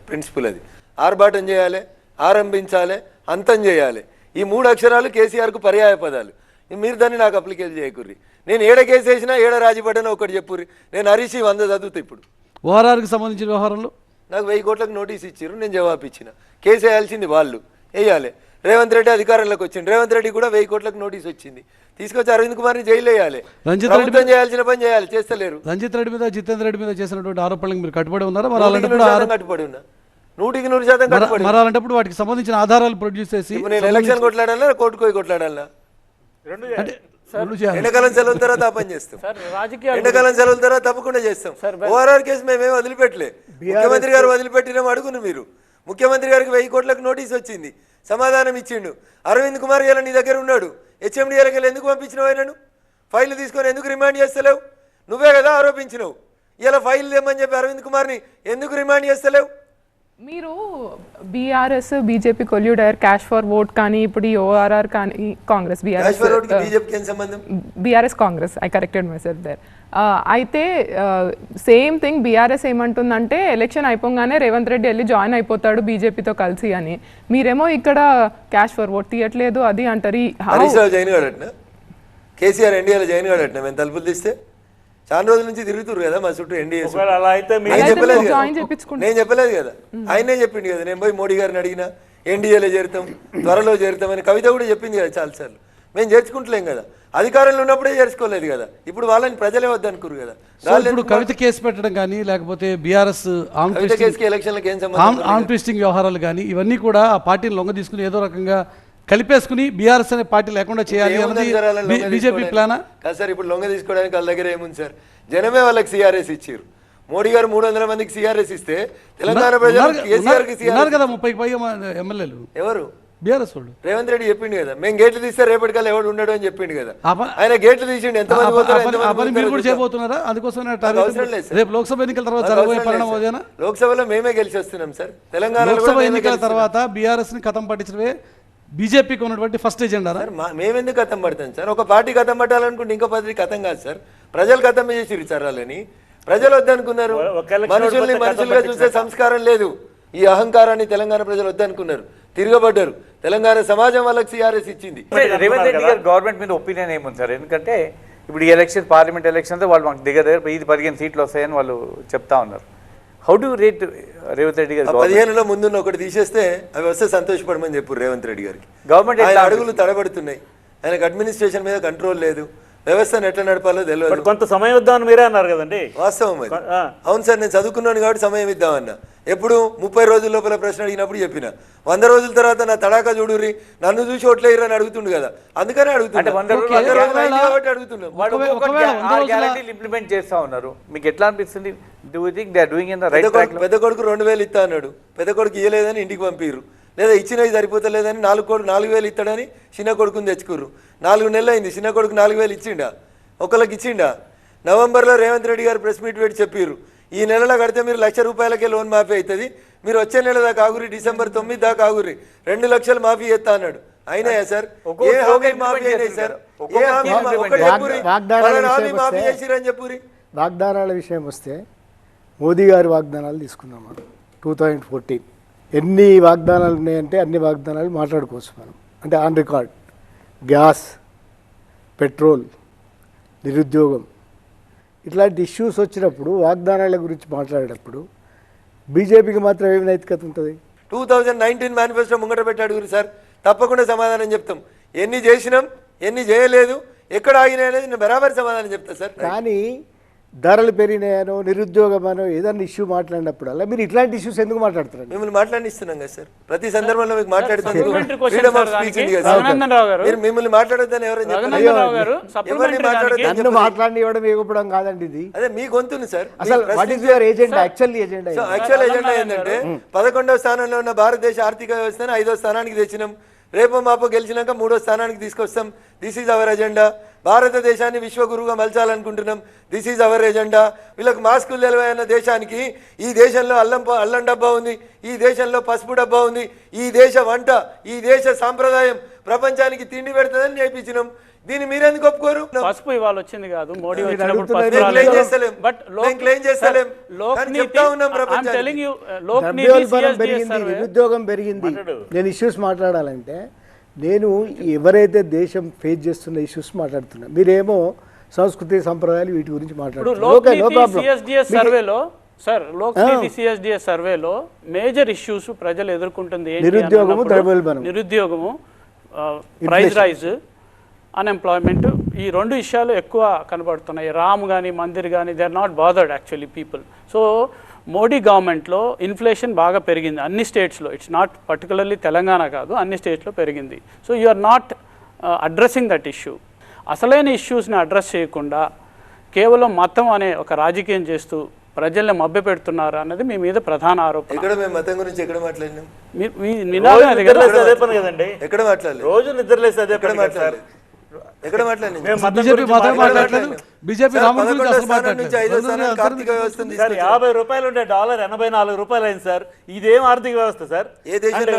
ప్రిన్సిపల్. అది ఆర్భాటం చేయాలి, ఆరంభించాలి, అంతం చేయాలి. ఈ 3 అక్షరాలు కేసీఆర్కు పర్యాయ పదాలు. మీరు దాన్ని నాకు అప్లికేషన్ చేయకుర్రి. నేను ఏడ కేసు వేసినా ఏడ రాజీపడ్డానో ఒకటి చెప్పుర్రి. నేను హరీష్ 100 చదువుతా. ఇప్పుడు ఓఆర్ఆర్కి సంబంధించిన వ్యవహారంలో నాకు 1000 కోట్లకు నోటీస్ ఇచ్చారు, నేను జవాబు ఇచ్చిన. కేసు వేయాల్సింది వాళ్ళు వేయాలి. రేవంత్ రెడ్డి అధికారంలోకి వచ్చింది, రేవంత్ రెడ్డి కూడా 1000 కోట్లకు నోటీస్ వచ్చింది. తీసుకొచ్చి అరవింద్ కుమార్ని జైలు వేయాలి. ప్రభుత్వం చేయాల్సిన పని చేయాలి, చేస్తలేరు. రంజిత్ రెడ్డి మీద, జితేందర్ రెడ్డి మీద చేసినటువంటి ఆరోపణలకు మీరు కట్టుబడి ఉన్నారా? మరి అలాంటప్పుడు కట్టుబడి ఉన్నా, 100% కట్టుబడి. మరి అలాంటప్పుడు వాటికి సంబంధించిన ఆధారాలు ప్రొడ్యూస్ చేసి నేను ఎలక్షన్ కొట్లాడాలా, కోర్టుకు పోయి కొట్లాడాలా? అంటే రెండు చేయాలి. ఎండాకాలం సెలవుల తర్వాత ఆ పని చేస్తాం. ఎండాకాలం సెలవుల తర్వాత తప్పకుండా చేస్తాం. ఓఆర్ఆర్ కేసు మేమేం వదిలిపెట్టలే. ముఖ్యమంత్రి గారు వదిలిపెట్టినాం అడుగును మీరు. ముఖ్యమంత్రి గారికి 1000 కోట్లకు నోటీస్ వచ్చింది, సమాధానం ఇచ్చిండు. అరవింద్ కుమార్ ఇలా నీ దగ్గర ఉన్నాడు. హెచ్ఎండిఏలకి ఎందుకు పంపించినావు? ఆయనను ఫైల్ తీసుకొని ఎందుకు రిమాండ్ చేస్తలేవు? నువ్వే కదా ఆరోపించినావు. ఇలా ఫైల్ లేమని చెప్పి అరవింద్ కుమార్ని ఎందుకు రిమాండ్ చేస్తలేవు? మీరు బీఆర్ఎస్ బీజేపీ కొల్యూడ్ అయ్యారు, క్యాష్ ఫర్ ఓట్ కానీ ఇప్పుడు ఈ ఓఆర్ఆర్ కానీ Congress BRS Congress I corrected myself there. అయితే సేమ్ థింగ్ బీఆర్ఎస్ ఏమంటుందంటే ఎలక్షన్ అయిపోగానే రేవంత్ రెడ్డి వెళ్ళి జాయిన్ అయిపోతాడు బీజేపీతో కలిసి అని. మీరేమో ఇక్కడ క్యాష్ ఫర్ ఓట్ తీయట్లేదు అది అంటారు. కేసీఆర్ ఎన్డీఏలో జాయిన్ కాడట మేము తలుపులు తీస్తే చాలా రోజుల నుంచి తిరుగుతురు కదా మా చుట్టూ ఎన్డీఏ. నేను చెప్పలేదు కదా, ఆయనే చెప్పింది కదా. నేను పోయి మోడీ గారిని అడిగినా ఎన్డీఏలో చేరుతాం, త్వరలో చేరుతామని కవిత కూడా చెప్పింది కదా చాలాసార్లు. మేము చేర్చుకుంటలేం కదా, అధికారంలో ఉన్నప్పుడే చేర్చుకోలేదు కదా. ఇప్పుడు వాళ్ళని ప్రజలే వద్దనుకురు కదా. ఇప్పుడు కవిత కేసు పెట్టడం కానీ లేకపోతే బీఆర్ఎస్ ఎలక్షన్లకు ఏం సంబంధం, ఆర్మ్ ట్విస్టింగ్ వ్యవహారాలు కానీ ఇవన్నీ కూడా ఆ పార్టీని లొంగ తీసుకుని ఏదో రకంగా కలిపేసుకుని బీఆర్ఎస్ అనే పార్టీ లేకుండా చేయాలి అన్నది బీజేపీ ప్లానా కాదు సార్? ఇప్పుడు లొంగ తీసుకోవడానికి వాళ్ళ దగ్గర ఏముంది సార్? జనమే వాళ్ళకి సిఆర్ఎస్ ఇచ్చారు. మోడీ గారు 300 మందికి సిఆర్ఎస్ ఇస్తే తెలంగాణ ప్రజలు కదా 30కి పైగా ఎమ్మెల్యేలు ఎవరు? బీఆర్ఎస్ వాళ్ళు. రేవంత్ రెడ్డి చెప్పిండు కదా మేము గేట్లు తీస్తే రేపటికల్లా ఎవడు ఉండడు అని చెప్పిండు కదా. ఆయన గేట్లు తీసిండు. ఎంతమంది మీరు కూడా చేయబోతున్నారా? అందుకోసం రేపు లోక్సభ ఎన్నికల తర్వాత జరగబోయే పరిణామం లోక్సభలో మేమే గెలిచి వస్తున్నాం సార్. తెలంగాణ లోక్సభ ఎన్నికల తర్వాత బీఆర్ఎస్ ని ఖతం పట్టించడమే బీజేపీకి ఉన్నటువంటి ఫస్ట్ ఎజెండా. మేమెందుకు కథం పడతాం సార్? ఒక పార్టీ కథం పట్టాలనుకుంటే ఇంకో పార్టీ కథం కాదు సార్. ప్రజలు కథం చేసిరు సార్. వాళ్ళని ప్రజలు వద్దనుకున్నారు. మనుషుల్ని మనుషులుగా చూసే సంస్కారం లేదు. ఈ అహంకారాన్ని తెలంగాణ ప్రజలు వద్దనుకున్నారు, తిరగబడ్డారు. తెలంగాణ సమాజం వాళ్ళకి సిఆర్ఎస్ ఇచ్చింది. రేవంత్ రెడ్డి గారు గవర్నమెంట్ మీద ఒపీనియన్ ఏముంది సార్? ఎందుకంటే ఇప్పుడు ఈ ఎలక్షన్ పార్లమెంట్ ఎలక్షన్తో వాళ్ళు మాకు దగ్గర 15 సీట్లు వస్తాయని వాళ్ళు చెప్తా ఉన్నారు. How do rate Revanth Reddy గారు? 15లో ముందున్న ఒకటి తీసేస్తే అవి వస్తే సంతోషపడమని చెప్పు రేవంత్ రెడ్డి గారికి. గవర్నమెంట్ ఆయన అడుగులు తడబడుతున్నాయి. ఆయనకు అడ్మినిస్ట్రేషన్ మీద కంట్రోల్ లేదు. వ్యవస్థను ఎట్లా నడపాలో తెలియదు. కొంత సమయం ఇద్దామని మీరే అన్నారు కదండి. వాస్తవం అది. అవును సార్, నేను చదువుకున్నాను కాబట్టి సమయం ఇద్దామన్నా. ఎప్పుడు 30 రోజుల లోపల ప్రశ్న అడిగినప్పుడు చెప్పిన. 100 రోజుల తర్వాత నా తడాకా చూడుర్రి, నన్ను చూసి ఓట్లేయరు అని అడుగుతుండు కదా. అందుకనే అడుగుతున్నాను. ఇంప్లిమెంట్ చేస్తా ఉన్నారు. మీకు ఎట్లా అనిపిస్తుంది? పెద్ద కొడుకు 2000 ఇస్తా అన్నాడు. పెద్ద కొడుకు ఇవ్వలేదని ఇంటికి పంపిర్రు. లేదా ఇచ్చినవి సరిపోతలేదని 4,000 ఇస్తాడని చిన్న కొడుకుని తెచ్చుకుర్రు. 4 నెలలు అయింది. చిన్న కొడుకు 4,000 ఇచ్చిండా? ఒకళ్ళకి ఇచ్చిండా? నవంబర్లో రేవంత్ రెడ్డి గారు ప్రెస్ మీట్ పెట్టి చెప్పారు, ఈ నెలలో కడితే మీరు ₹1,00,000 లోన్ మాఫీ అవుతుంది, మీరు వచ్చే నెల దాకా ఆగురి, డిసెంబర్ 9 దాకా ఆగురి, 2 లక్షలు మాఫీ చేస్తా అన్నాడు. అయినాయా సార్? ఏ హామీ మాఫీ అయినాయి సార్? ఏ హామీ మాఫీ చేసిరని చెప్పురి. వాగ్దానాల విషయం వస్తే మోదీ గారి వాగ్దానాలు తీసుకున్నాం మనం. 2014 ఎన్ని వాగ్దానాలు ఉన్నాయంటే అన్ని వాగ్దానాలు మాట్లాడుకోవచ్చు మనం. అంటే ఆన్ రికార్డ్. గ్యాస్, పెట్రోల్, నిరుద్యోగం, ఇట్లాంటి ఇష్యూస్ వచ్చినప్పుడు వాగ్దానాల గురించి మాట్లాడేటప్పుడు బీజేపీకి మాత్రం ఏమి నైతికత ఉంటుంది? 2019 మేనిఫెస్టో ముంగట పెట్టాడు గురి సార్, తప్పకుండా సమాధానం చెప్తాం. ఎన్ని చేసినాం, ఎన్ని చేయలేదు, ఎక్కడ ఆగినాయి అనేది నేను బరాబర్ సమాధానం చెప్తా సార్. కానీ ధరలు పెరిగినాయనో నిరుద్యోగమనో ఏదన్నా ఇష్యూ మాట్లాడినప్పుడల్లా మీరు ఇట్లాంటి ఇష్యూస్ ఎందుకు మాట్లాడుతున్నారు? మిమ్మల్ని మాట్లాడిస్తున్నాం కదా సార్, ప్రతి సందర్భంలో మీకు మాట్లాడుతున్నాం. supplementary question సార్ దానికి. రఘునందన్ రావు గారు, మిమ్మల్ని మాట్లాడొద్దని ఎవరైనా రఘునందన్ రావు గారు, ఎవరిని supplementary మాట్లాడొద్దని నన్ను మాట్లాడివ్వడం ఇవ్వడం కాదండి ఇది. అదే మీ గొంతుని సార్. అసలు what is your agenda? Actual agenda actual agenda ఏంటంటే 11వ స్థానంలో ఉన్న భారతదేశ ఆర్థిక వ్యవస్థను 5వ స్థానానికి తెచ్చినాం. రేపో మాపో గెలిచినాక 3వ స్థానానికి తీసుకొస్తాం. This is our agenda. భారతదేశాన్ని విశ్వగురువుగా మలచాలనుకుంటున్నాం. This is our agenda. వీళ్ళకి మాస్కులు నిలవైన దేశానికి ఈ దేశంలో అల్లం డబ్బా ఉంది, ఈ దేశంలో పసుపు డబ్బా ఉంది, ఈ దేశ వంట, ఈ దేశ సాంప్రదాయం ప్రపంచానికి తిండి పెడుతుందని నేర్పించినాం. దీన్ని మీరెందుకు ఒప్పుకోరు? పసుపు ఇవాళ వచ్చింది కాదు, మోడీ మీరు వచ్చినప్పుడు అడుగుతున్నారు. పసుపు మేము claim రాలేదు. చేస్తలేం. But మేము claim చేస్తలేం. కానీ చెప్తా ఉన్నాం ప్రపంచానికి. ద్రవ్యోల్బణం పెరిగింది, నిరుద్యోగం పెరిగింది. నేను ఇష్యూస్ మాట్లాడాలంటే నేను ఎవరైతే దేశం ఫేస్ చేస్తున్న ఇష్యూస్ మాట్లాడుతున్నా, మీరేమో సంస్కృతి సంప్రదాయాలు వీటి గురించి సిఎస్డిఎస్ సర్వేలో సార్, లోక్నీతి సిఎస్డిఎస్ సర్వేలో మేజర్ ఇష్యూస్ ప్రజలు ఎదుర్కొంటుంది ఏంటి నిరుద్యోగము, అన్నప్పుడు ద్రవ్యోల్బణం. నిరుద్యోగము, ప్రైస్ రైజ్, అన్ఎంప్లాయ్మెంట్, ఈ రెండు విషయాలు ఎక్కువ కనబడుతున్నాయి. రామ్ కానీ మందిర్ కానీ they are not bothered actually people. So Modi గవర్నమెంట్లో ఇన్ఫ్లేషన్ బాగా పెరిగింది అన్ని స్టేట్స్లో. ఇట్స్ నాట్ పర్టికులర్లీ తెలంగాణ కాదు, అన్ని స్టేట్స్లో పెరిగింది. So you are not addressing that issue. అసలైన ఇష్యూస్ని అడ్రస్ చేయకుండా కేవలం మతం అనే ఒక రాజకీయం చేస్తూ ప్రజల్ని మభ్యపెడుతున్నారు అన్నది మీ మీద ప్రధాన ఆరోపణ. ఎక్కడ మేము మతం గురించి ఎక్కడ మాట్లాడినాం? మీ నినాదం అది కదా. కదండి, ఎక్కడ మాట్లాడలేదు? రోజు నిద్రలేసి అదే ఎక్కడ పని కదా సార్. మాట్లాడలేదు? ఎక్కడ మాట్లాడలేదు? బీజేపీ మాత్రం మాట్లాడలేదు. బీజేపీ సార్, రాముడి గురించి 11వ అసలు స్థానం నుంచి 5వ మాట్లాడలేదు. స్థానానికి ఆర్థిక వ్యవస్థను సార్, తీసుకొచ్చారు. 50 రూపాయలు ఉండే డాలర్ 84 రూపాయలు అయింది సార్. ఇదేం ఆర్థిక వ్యవస్థ సార్? ఏ దేశంలో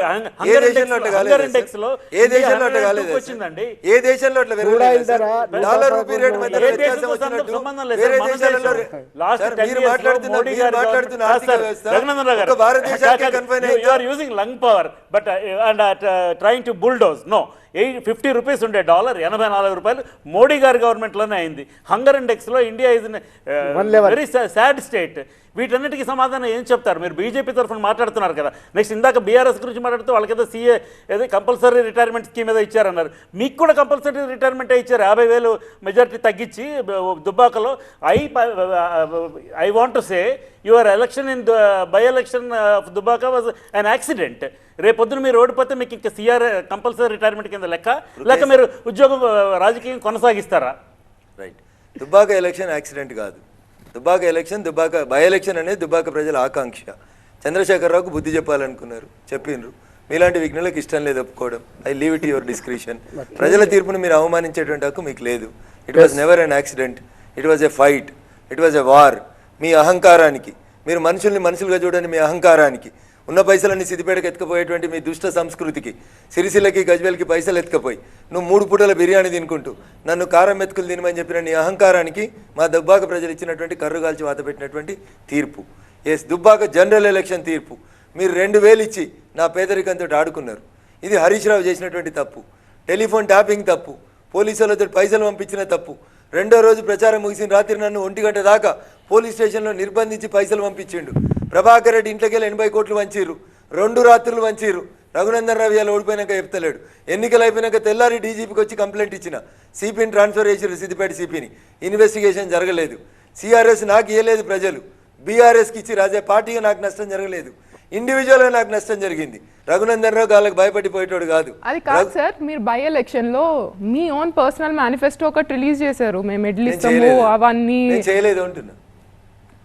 హంగర్ ఇండెక్స్ లో ఏ దేశంలో అట్లా కాలేదు? వచ్చిందండి. ఏ దేశంలో అట్లా పెరగలేదు సార్? డాలర్ రూపీ రేట్ మధ్య ఏ వ్యత్యాసం దేశంతో వచ్చినట్టు సంబంధం లేదు వేరే సార్. మన దేశాలలో దేశం లాస్ట్ సార్, 10 మీరు years లో మాట్లాడుతున్న మోడీ గారి ఆర్థిక సార్, వ్యవస్థ రఘునందన్ రావు గారు, ఒక భారతదేశానికి confine you are using lung power but and trying to bulldoze. No, 50 rupees ఉండే డాలర్ 84 రూపాయలు మోడీ గారి గవర్నమెంట్లోనే అయింది. హంగర్ ఇండెక్స్లో India is very sad state. వీటన్నిటికీ సమాధానం ఏం చెప్తారు? మీరు బీజేపీ తరఫున మాట్లాడుతున్నారు కదా. నెక్స్ట్ ఇందాక బీఆర్ఎస్ గురించి మాట్లాడుతూ వాళ్ళకేదో సీఏ ఏదో కంపల్సరీ రిటైర్మెంట్ స్కీమ్ ఏదో ఇచ్చారన్నారు. మీకు కూడా కంపల్సరీ రిటైర్మెంటే ఇచ్చారు, 50,000 మెజారిటీ తగ్గించి దుబ్బాకలో. I want to say your election in by election of Dubbaka was an accident. రేపొద్దున మీరు ఓడిపోతే మీకు ఇంకా సిఆర్ కంపల్సరీ రిటైర్మెంట్ కింద లెక్క, లేక మీరు ఉద్యోగం రాజకీయం కొనసాగిస్తారా? రైట్. దుబ్బాక ఎలక్షన్ యాక్సిడెంట్ కాదు. Dubbaka election, Dubbaka by election అనేది దుబ్బాక ప్రజల ఆకాంక్ష. చంద్రశేఖరరావుకు బుద్ధి చెప్పాలనుకున్నారు, చెప్పిండ్రు. మీలాంటి విఘ్నులకు ఇష్టం లేదు ఒప్పుకోవడం. I leave it your discretion. ప్రజల తీర్పును మీరు అవమానించేటువంటి హక్కు మీకు లేదు. It was never an accident. It was a fight. It was a war. మీ అహంకారానికి, మీరు మనుషుల్ని మనుషులుగా చూడని మీ అహంకారానికి, ఉన్న పైసలన్నీ సిద్దిపేటకి ఎత్తుకపోయేటువంటి మీ దుష్ట సంస్కృతికి, సిరిసిల్లకి గజ్వేల్కి పైసలు ఎత్తుకపోయి నువ్వు 3 పూటల బిర్యానీ తినుకుంటూ నన్ను కారం మెతుకులు తినమని చెప్పిన నీ అహంకారానికి మా దుబ్బాక ప్రజలు ఇచ్చినటువంటి కర్రుగాల్చి వాత పెట్టినటువంటి తీర్పు. ఎస్, దుబ్బాక జనరల్ ఎలక్షన్ తీర్పు. మీరు 2,000 ఇచ్చి నా పేదరికంతో ఆడుకున్నారు. ఇది హరీష్ రావు చేసినటువంటి తప్పు. టెలిఫోన్ ట్యాపింగ్ తప్పు. పోలీసులతో పైసలు పంపించిన తప్పు. 2వ రోజు ప్రచారం ముగిసిన రాత్రి నన్ను 1 గంట దాకా పోలీస్ స్టేషన్లో నిర్బంధించి పైసలు పంపించిండు. ప్రభాకర్ రెడ్డి ఇంట్లోకి వెళ్ళి 80 కోట్లు వంచిర్రు. 2 రాత్రులు వంచిర్రు. రఘునందన్ రావు ఇవాళ ఓడిపోయినాక చెప్తలేడు. ఎన్నికలు అయిపోయినాక తెల్లారి డీజీపీకి వచ్చి కంప్లైంట్ ఇచ్చిన. సిపిని ట్రాన్స్ఫర్ చేసిరు, సిద్దిపేట సిపిని. ఇన్వెస్టిగేషన్ జరగలేదు. సిఆర్ఎస్ నాకు ఇవ్వలేదు ప్రజలు, బీఆర్ఎస్కి ఇచ్చి రాజే పార్టీగా నాకు నష్టం జరగలేదు, ఇండివిజువల్గా నాకు నష్టం జరిగింది. రఘునందన్ రావు వాళ్ళకి భయపడిపోయేటోడు కాదు. అది కాదు సార్, మీరు బై ఎలక్షన్ లో మీ ఓన్ పర్సనల్ మేనిఫెస్టో ఒకటి రిలీజ్ చేశారు, మేము మెడల్ ఇస్తాము అవన్నీ. నేను చేయలేదు అంటున్నా.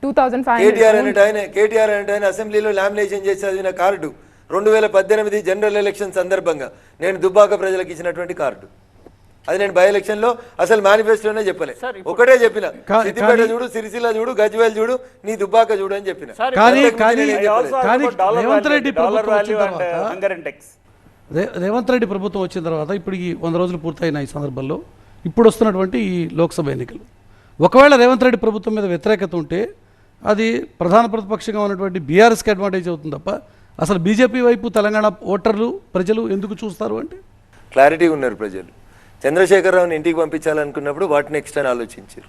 2005 కేటీఆర్ అంటే ఆయన అసెంబ్లీలో లామినేషన్ చేసి చదివిన కార్డు 2018 జనరల్ ఎలక్షన్ సందర్భంగా నేను దుబ్బాక ప్రజలకు ఇచ్చినటువంటి కార్డు. అది నేను బై ఎలక్షన్ లో అసలు మేనిఫెస్టోనే చెప్పలే. ఒకటే చెప్పిన, సిద్దిపేట చూడు, సిరిసిల్ల చూడు, గజ్వేల్ చూడు, నీ దుబ్బాక చూడు అని చెప్పిన. కానీ రేవంత్ రెడ్డి ప్రభుత్వం వచ్చిన తర్వాత, రేవంత్ రెడ్డి ప్రభుత్వం వచ్చిన తర్వాత ఇప్పుడు ఈ 100 రోజులు పూర్తయిన ఈ సందర్భంలో ఇప్పుడు వస్తున్నటువంటి ఈ లోక్సభ ఎన్నికలు, ఒకవేళ రేవంత్ రెడ్డి ప్రభుత్వం మీద వ్యతిరేకత ఉంటే అది ప్రధాన ప్రతిపక్షంగా ఉన్నటువంటి బీఆర్ఎస్కి అడ్వాంటేజ్ అవుతుంది తప్ప అసలు బీజేపీ వైపు తెలంగాణ ఓటర్లు ప్రజలు ఎందుకు చూస్తారు అంటే క్లారిటీ ఉన్నారు ప్రజలు. చంద్రశేఖరరావుని ఇంటికి పంపించాలనుకున్నప్పుడు వాట్ నెక్స్ట్ అని ఆలోచించారు.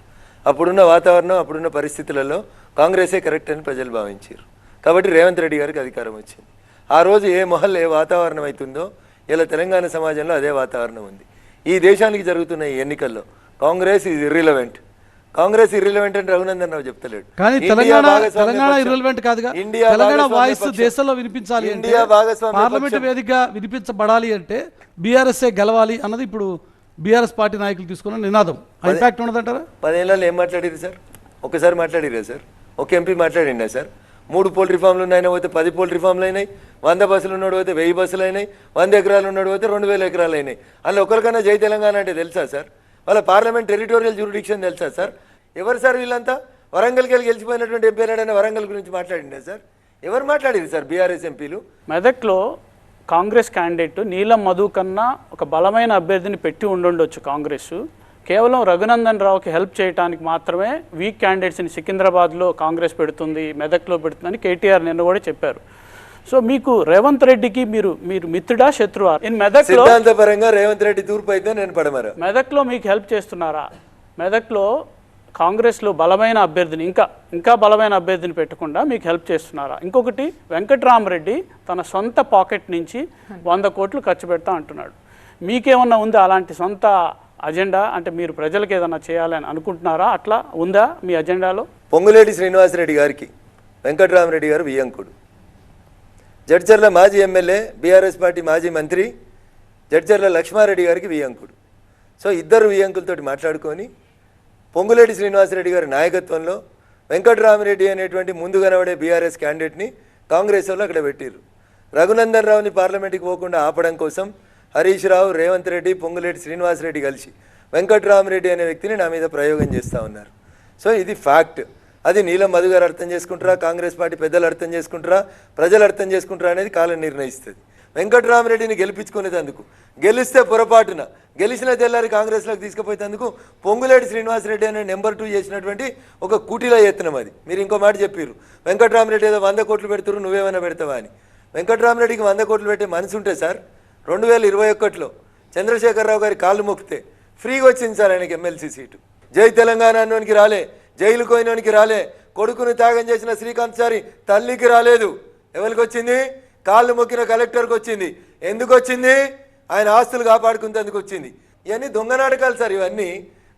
అప్పుడున్న వాతావరణం, అప్పుడున్న పరిస్థితులలో కాంగ్రెసే కరెక్ట్ అని ప్రజలు భావించారు. కాబట్టి రేవంత్ రెడ్డి గారికి అధికారం వచ్చింది. ఆ రోజు ఏ మొహల్ ఏ వాతావరణం అవుతుందో ఇలా తెలంగాణ సమాజంలో అదే వాతావరణం ఉంది. ఈ దేశానికి జరుగుతున్న ఈ ఎన్నికల్లో Congress is irrelevant. Congress irrelevant అని రఘునందన్ రావు చెప్తలేడు. కానీ ఇండియా తెలంగాణ భాగస్వామ్య తెలంగాణ పక్షం. ఇర్రెలవెంట్ కాదుగా. ఇండియా తెలంగాణ భాగస్వామ్య వాయిస్ పక్షం. దేశంలో వినిపించాలి అంటే, ఇండియా భాగస్వామ్య పార్లమెంట్ పక్షం. వేదికగా వినిపించబడాలి అంటే బీఆర్ఎస్ఏ గెలవాలి అన్నది ఇప్పుడు బీఆర్ఎస్ పార్టీ నాయకులు తీసుకున్న నినాదం. ఇంపాక్ట్ ఉండదంటారా? 10 ఏళ్ళలో ఏం మాట్లాడిరు సార్? ఒకసారి మాట్లాడిరా సార్? ఒక ఎంపీ మాట్లాడిండా సార్? 3 పోల్ట్రీ ఫామ్లు ఉన్నాయన పోతే 10 పోల్ట్రీ ఫామ్లు అయినాయి, 100 బస్సులు ఉన్నాడు పోతే 1000 బస్సులు అయినాయి, 100 ఎకరాలు ఉన్నాడు పోతే 2000 ఎకరాలు అయినాయి. అందులో ఒకరికన్నా జై తెలంగాణ అంటే తెలుసా సార్? వాళ్ళ పార్లమెంట్ టెరిటోరియల్ జ్యూరిడిక్షన్ తెలుసా సార్? ఎవరు సార్ వీళ్ళంతా? వరంగల్కి వెళ్ళి గెలిచిపోయినటువంటి ఎంపీ అయినా వరంగల్ గురించి మాట్లాడిండే సార్? ఎవరు మాట్లాడింది సార్ బీఆర్ఎస్ ఎంపీలు? మెదక్లో కాంగ్రెస్ క్యాండిడేట్ నీలం మధు కన్నా ఒక బలమైన అభ్యర్థిని పెట్టి ఉండుండొచ్చు కాంగ్రెస్. కేవలం రఘునందన్ రావుకి హెల్ప్ చేయడానికి మాత్రమే వీక్ క్యాండిడేట్స్ని సికింద్రాబాద్లో కాంగ్రెస్ పెడుతుంది, మెదక్లో పెడుతుందని కేటీఆర్ నిన్న కూడా చెప్పారు. సో మీకు రేవంత్ రెడ్డికి మీరు మిత్రుడా శత్రువా? మెదక్లో సిద్ధాంతపరంగా రేవంత్ రెడ్డి తూర్పు అయితే నేను పడమరా. మెదక్లో మీకు హెల్ప్ చేస్తున్నారా? మెదక్లో కాంగ్రెస్లో బలమైన అభ్యర్థిని ఇంకా బలమైన అభ్యర్థిని పెట్టకుండా మీకు హెల్ప్ చేస్తున్నారా? ఇంకొకటి, వెంకట్రామరెడ్డి తన సొంత పాకెట్ నుంచి 100 కోట్లు ఖర్చు పెడతా అంటున్నాడు. మీకేమన్నా ఉందా అలాంటి సొంత అజెండా? అంటే మీరు ప్రజలకు ఏదన్నా చేయాలని అనుకుంటున్నారా? అట్లా ఉందా మీ అజెండాలో? పొంగులేటి శ్రీనివాసరెడ్డి గారికి వెంకట్రామరెడ్డి గారు వియ్యంకుడు, జడ్చర్ల మాజీ ఎమ్మెల్యే బీఆర్ఎస్ పార్టీ మాజీ మంత్రి జడ్చర్ల లక్ష్మారెడ్డి గారికి వియ్యంకుడు. సో ఇద్దరు వియ్యంకులతోటి మాట్లాడుకొని పొంగులేటి శ్రీనివాసరెడ్డి గారి నాయకత్వంలో వెంకట్రామరెడ్డి అనేటువంటి ముందు కనబడే బీఆర్ఎస్ క్యాండిడేట్ని కాంగ్రెస్ వాళ్ళు అక్కడ పెట్టిర్రు. రఘునందన్ రావుని పార్లమెంట్కి పోకుండా ఆపడం కోసం హరీష్ రావు, రేవంత్ రెడ్డి, పొంగులేటి శ్రీనివాసరెడ్డి కలిసి వెంకట్రామరెడ్డి అనే వ్యక్తిని నా మీద ప్రయోగం చేస్తూ ఉన్నారు. సో ఇది ఫ్యాక్ట్. అది నీలం మధు గారు అర్థం చేసుకుంటారా, కాంగ్రెస్ పార్టీ పెద్దలు అర్థం చేసుకుంటారా, ప్రజలు అర్థం చేసుకుంటారా అనేది కాలం నిర్ణయిస్తుంది. వెంకట్రామరెడ్డిని గెలిపించుకునేందుకు, గెలిస్తే పొరపాటున గెలిచిన తెల్లారి కాంగ్రెస్లోకి తీసుకుపోయేందుకు పొంగులేటి శ్రీనివాసరెడ్డి అనే నెంబర్ 2 చేసినటువంటి ఒక కూటిలో యత్నం అది. మీరు ఇంకో మాట చెప్పారు, వెంకట్రామరెడ్డి ఏదో 100 కోట్లు పెడుతున్నారు, నువ్వేమైనా పెడతావా అని. వెంకట్రామరెడ్డికి 100 కోట్లు పెట్టే మనసు ఉంటే సార్ 2021లో చంద్రశేఖరరావు గారి కాళ్ళు మొక్కితే ఫ్రీగా వచ్చింది సార్ ఆయనకి ఎమ్మెల్సీ సీటు. జై తెలంగాణ అన్నోనికి రాలే, జైలు కోయినోనికి రాలే, కొడుకుని త్యాగం చేసిన శ్రీకాంత్ చారి తల్లికి రాలేదు. ఎవరికి వచ్చింది? కాళ్ళు మొక్కిన కలెక్టర్కి వచ్చింది. ఎందుకు వచ్చింది? ఆయన ఆస్తులు కాపాడుకునేందుకు వచ్చింది. ఇవన్నీ దొంగ నాటకాలు సార్. ఇవన్నీ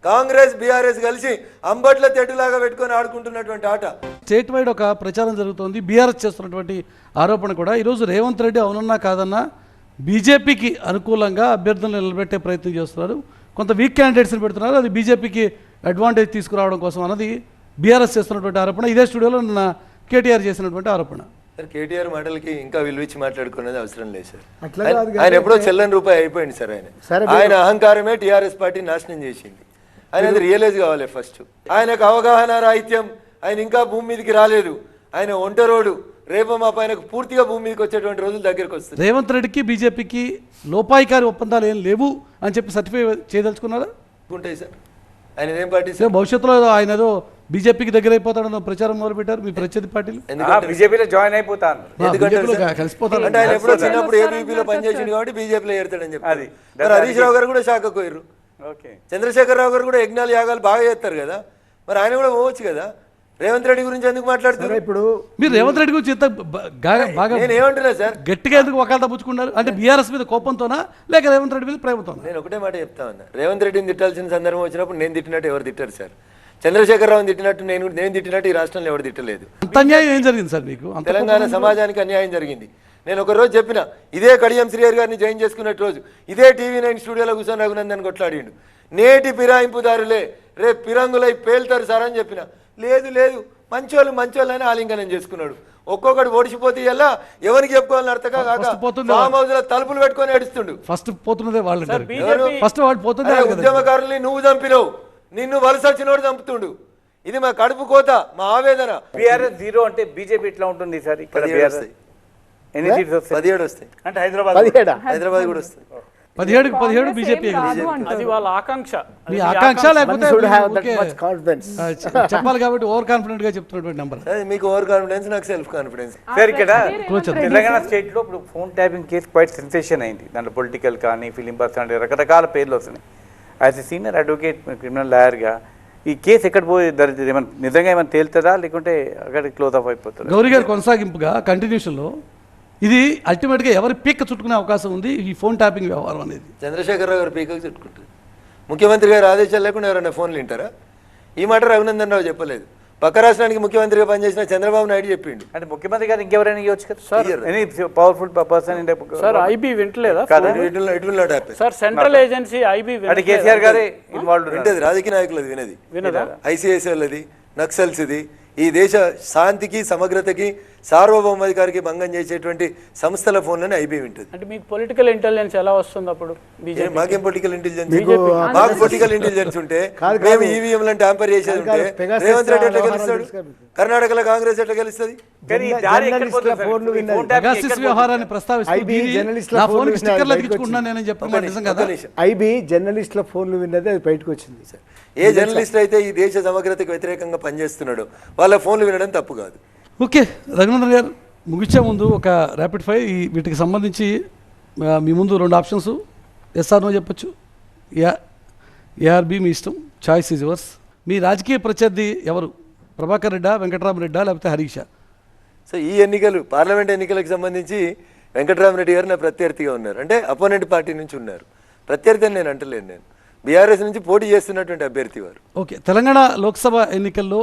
కాంగ్రెస్ బీఆర్ఎస్ కలిసి అంబట్ల తెడ్డులాగా పెట్టుకొని ఆడుకుంటున్నటువంటి ఆట. స్టేట్ వైడ్ ఒక ప్రచారం జరుగుతోంది. బీఆర్ఎస్ చేస్తున్నటువంటి ఆరోపణ కూడా ఈరోజు రేవంత్ రెడ్డి అవునన్నా కాదన్నా బీజేపీకి అనుకూలంగా అభ్యర్థులను నిలబెట్టే ప్రయత్నం చేస్తున్నారు, కొంత వీక్ క్యాండిడేట్స్ని పెడుతున్నారు, అది బీజేపీకి అడ్వాంటేజ్ తీసుకురావడం కోసం అన్నది బీఆర్ఎస్ చేస్తున్నటువంటి ఆరోపణ. ఇదే స్టూడియోలో నిన్న కేటీఆర్ చేసినటువంటి ఆరోపణ. సార్ కేటీఆర్ మాటలకి ఇంకా విలువిచ్చి మాట్లాడుకునేది అవసరం లేదు సార్. అట్లా కాదు కానీ ఆయన ఎప్పుడో చెల్లని రూపాయి అయిపోయింది సార్. ఆయన అహంకారమే టీఆర్ఎస్ పార్టీ నాశనం చేసింది. ఆయన అది రియలైజ్ కావాలి ఫస్ట్. ఆయనకు అవగాహన రాహిత్యం, ఆయన ఇంకా భూమి మీదకి రాలేదు, ఆయన ఒంటరోడు. రేపు మా పైన పూర్తిగా భూమి మీదకి వచ్చేటువంటి రోజులు దగ్గరికి వస్తుంది. రేవంత్ రెడ్డికి బీజేపీకి లోపాయికారి ఒప్పందాలు ఏం లేవు అని చెప్పి సర్టిఫై చేయదలుచుకున్నారా? ఉంటాయి సార్. ఆయన ఏం పార్టీ సో భవిష్యత్తులో ఆయన ఏదో బీజేపీకి దగ్గర అయిపోతాడన్న ప్రచారం మొదలు పెట్టారు మీ ప్రత్యర్థి పార్టీలు. బీజేపీలో జాయిన్ అయిపోతాను, కలిసిపోతారు అంటే ఆయన ఎప్పుడో చిన్నప్పుడు ఏబీపీలో పనిచేసింది కాబట్టి బీజేపీలో ఏరుతాడని చెప్పారు. మరి హరీష్ రావు గారు కూడా శాఖకు పోయారు. చంద్రశేఖరరావు గారు కూడా యజ్ఞాలు యాగాలు బాగా చేస్తారు కదా, మరి ఆయన కూడా పోవచ్చు కదా. రేవంత్ రెడ్డి గురించి ఎందుకు మాట్లాడుతున్నారు? ఇప్పుడు మీరు రేవంత్ రెడ్డి గురించి ఎంత బాగా నేను ఏమంటున్నా సార్, గట్టిగా ఎందుకు ఒకళ్ళ పుచ్చుకున్నారు? అంటే బీఆర్ఎస్ మీద కోపంతోనా లేక రేవంత్ రెడ్డి మీద ప్రేమతోనా? నేను ఒకటే మాట చెప్తా ఉన్నా, రేవంత్ రెడ్డిని తిట్టాల్సిన సందర్భం వచ్చినప్పుడు నేను తిట్టినట్టు ఎవరు తిట్టారు సార్? చంద్రశేఖరరావుని తిట్టినట్టు నేను తిట్టినట్టు ఈ రాష్ట్రంలో ఎవరు తిట్టలేదు. అంత అన్యాయం ఏం జరిగింది సార్ మీకు? తెలంగాణ సమాజానికి అన్యాయం జరిగింది. నేను ఒక రోజు చెప్పిన, ఇదే కడియం శ్రీహరి గారిని జాయిన్ చేసుకున్నట్టు రోజు ఇదే టీవీ9 స్టూడియోలో కూర్చొని రఘునందన్ కొట్లాడిండు. నేటి ఫిరాయింపుదారులే రేపు ఫిరంగులై పేల్తారు సార్ అని చెప్పిన. లేదు మంచోళ్ళు అని ఆలింగనం చేసుకున్నాడు. ఒక్కొక్కడు ఓడిచిపోతే ఎలా ఎవరికి చెప్పుకోవాలని అర్థంగా కాక ఫామ్ హౌస్ లో తలుపులు పెట్టుకొని ఏడుస్తుండు. ఫస్ట్ పోతున్నదే వాళ్ళు, ఫస్ట్ వాడు పోతుంది. ఉద్యమకారుల్ని నువ్వు చంపినవు, నిన్ను వలస వచ్చినోడు చంపుతుండు. ఇది మా కడుపు కోత, మా ఆవేదన. బీఆర్ఎస్ 0 అంటే బీజేపీ ఎట్లా ఉంటుంది సార్? ఇక్కడ 17 వస్తాయి. అంటే హైదరాబాద్ కూడా వస్తాయి. 17 బీజేపీ. అది వాళ్ళ ఆకాంక్ష. మీ ఆకాంక్ష లేకపోతే కాన్ఫిడెన్స్ చెప్పాలి కాబట్టి ఓవర్ కాన్ఫిడెంట్ గా చెప్తున్నటువంటి నెంబర్. మీకు ఓవర్ కాన్ఫిడెన్స్, నాకు సెల్ఫ్ కాన్ఫిడెన్స్. సార్ ఇక్కడ తెలంగాణ స్టేట్ లో ఇప్పుడు phone tapping case quite sensation అయింది. దాంట్లో పొలిటికల్ కానీ ఫిలిం పర్సన్ రకరకాల పేర్లు వస్తున్నాయి. As a senior advocate criminal లాయర్గా ఈ కేసు ఎక్కడ పోయి ఏమైనా నిజంగా ఏమైనా తేలుతుందా లేకుంటే అక్కడ క్లోజ్ ఆఫ్ అయిపోతుంది? గౌరీ గారి కొనసాగింపుగా కంటిన్యూషన్లో ఇది అల్టిమేట్గా ఎవరి పీక చుట్టుకునే అవకాశం ఉంది ఈ ఫోన్ ట్యాపింగ్ వ్యవహారం అనేది. చంద్రశేఖరరావు గారు పీకకు చుట్టుకుంటుంది. ముఖ్యమంత్రి గారు ఆదేశాలు లేకుండా ఎవరైనా ఫోన్లు వింటారా? ఈ మాట రఘునందన్ రావు చెప్పలేదు. పక్క రాష్ట్రానికి ముఖ్యమంత్రిగా పనిచేసిన చంద్రబాబు నాయుడు చెప్పిండు. అంటే ముఖ్యమంత్రి గారు ఇంకెవరైనా ఇవ్వచ్చు కదా sir any powerful person sir IB వింటలేదా it will not happen. Sir central agency IB అంటే కేసీఆర్ గారే ఇన్వాల్వ్ వింటది, రాజకీయ నాయకులది వినది, వినదా? ఐసీఐసీ వాళ్ళది, నక్సల్స్ది, ఈ దేశ శాంతికి సమగ్రతకి సార్వభౌమాధికారికి భంగం చేసేటువంటి సంస్థల ఫోన్లని ఐబీ వింటది. అంటే మీకు పొలిటికల్ ఇంటెలిజెన్స్ ఎలా వస్తుంది అప్పుడు? మాకేం పొలిటికల్ ఇంటెలిజెన్స్? మాకు పొలిటికల్ ఇంటెలిజెన్స్ ఉంటే మేము ఈవీఎంలను ట్యాంపర్ చేసేది ఉంటే రేవంత్ రెడ్డి ఎట్లా గెలుస్తాడు? కర్ణాటకలో కాంగ్రెస్ ఎట్లా గెలుస్తుంది? పెగాసిస్ వ్యవహారాన్ని ప్రస్తావిస్తూ నా ఫోన్కి స్టిక్కర్లు అతికించుకుంటున్నాను నేను చెప్పాను నిజం కదా. ఐబీ జర్నలిస్టుల ఫోన్లు విన్నది అది బయటకు వచ్చింది సార్. ఏ జర్నలిస్ట్ అయితే ఈ దేశ సమగ్రతకు వ్యతిరేకంగా పనిచేస్తున్నాడో వాళ్ళ ఫోన్లు వినడం తప్పు కాదు. ఓకే రఘునందన్ గారు, ముగించే ముందు ఒక ర్యాపిడ్ ఫైర్ వీటికి సంబంధించి మీ ముందు 2 ఆప్షన్స్, ఎస్ఆర్ నో చెప్పచ్చు, ఏఆర్బి మీ ఇష్టం, చాయిస్ ఈజ్ యువర్స్. మీ రాజకీయ ప్రత్యర్థి ఎవరు? ప్రభాకర్ రెడ్డా, వెంకటరామరెడ్డా, లేకపోతే హరీషా? సో ఈ ఎన్నికలు పార్లమెంట్ ఎన్నికలకు సంబంధించి వెంకటరామరెడ్డి గారు నా ప్రత్యర్థిగా ఉన్నారు, అంటే అపోనెంట్ పార్టీ నుంచి ఉన్నారు. ప్రత్యర్థి అని నేను అంటలేను, నేను బీఆర్ఎస్ నుంచి పోటీ చేస్తున్నటువంటి అభ్యర్థి వారు. ఓకే, తెలంగాణ లోక్సభ ఎన్నికల్లో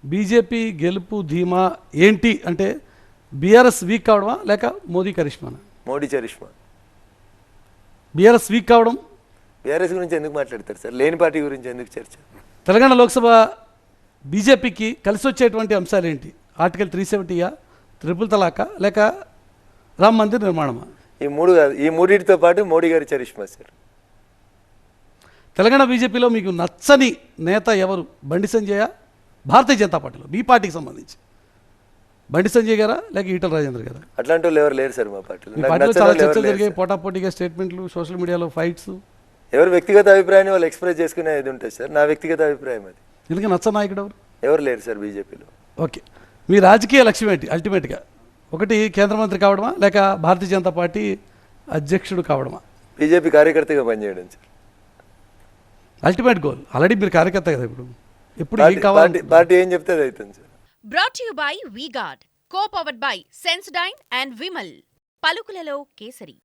బీజేపీ గెలుపు ధీమా ఏంటి అంటే బీఆర్ఎస్ వీక్ కావడమా లేక మోదీ కరిష్మానా? మోడీ చరిష్మా. బీఆర్ఎస్ వీక్ కావడం. బీఆర్ఎస్ గురించి ఎందుకు మాట్లాడతారు సార్? లేని పార్టీ గురించి ఎందుకు చర్చ? తెలంగాణ లోక్సభ బీజేపీకి కలిసి వచ్చేటువంటి అంశాలు ఏంటి? ఆర్టికల్ 370యా, ట్రిపుల్ తలాకా, లేక రామ్ మందిర్ నిర్మాణమా? ఈ మూడు కాదు, ఈ మూడింటితో పాటు మోడీ గారి చరిష్మా సార్. తెలంగాణ బీజేపీలో మీకు నచ్చని నేత ఎవరు? బండి సంజయ, భారతీయ జనతా పార్టీలో మీ పార్టీకి సంబంధించి బండి సంజయ్ గారా లేక ఈటల రాజేంద్ర గారా? అట్లాంటి వాళ్ళు ఎవరు లేరు సార్ మా పార్టీలో. మీ పార్టీలో చాలా చర్చలు జరిగాయి, పోటాపోటీగా స్టేట్మెంట్లు, సోషల్ మీడియాలో ఫైట్స్. ఎవరు వ్యక్తిగత అభిప్రాయాన్ని వాళ్ళు ఎక్స్ప్రెస్ చేసుకునే ఇది ఉంటుంది సార్. నా వ్యక్తిగత అభిప్రాయం అది. ఎందుకు నచ్చ నాయకుడు ఎవరు? ఎవరు లేరు సార్ బీజేపీలో. ఓకే, మీ రాజకీయ లక్ష్యం ఏంటి అల్టిమేట్గా? ఒకటి కేంద్ర మంత్రి కావడమా లేక భారతీయ జనతా పార్టీ అధ్యక్షుడు కావడమా? బీజేపీ కార్యకర్తగా పనిచేయడం సార్ అల్టిమేట్ గోల్. ఆల్రెడీ మీరు కార్యకర్త కదా, ఇప్పుడు ఏం కావాలి? పార్టీ ఏం చెప్తే అది అవుతుంది sir. Brought you by V Guard, co powered by Sensodyne and Vimal. పలుకులలో కేసరి.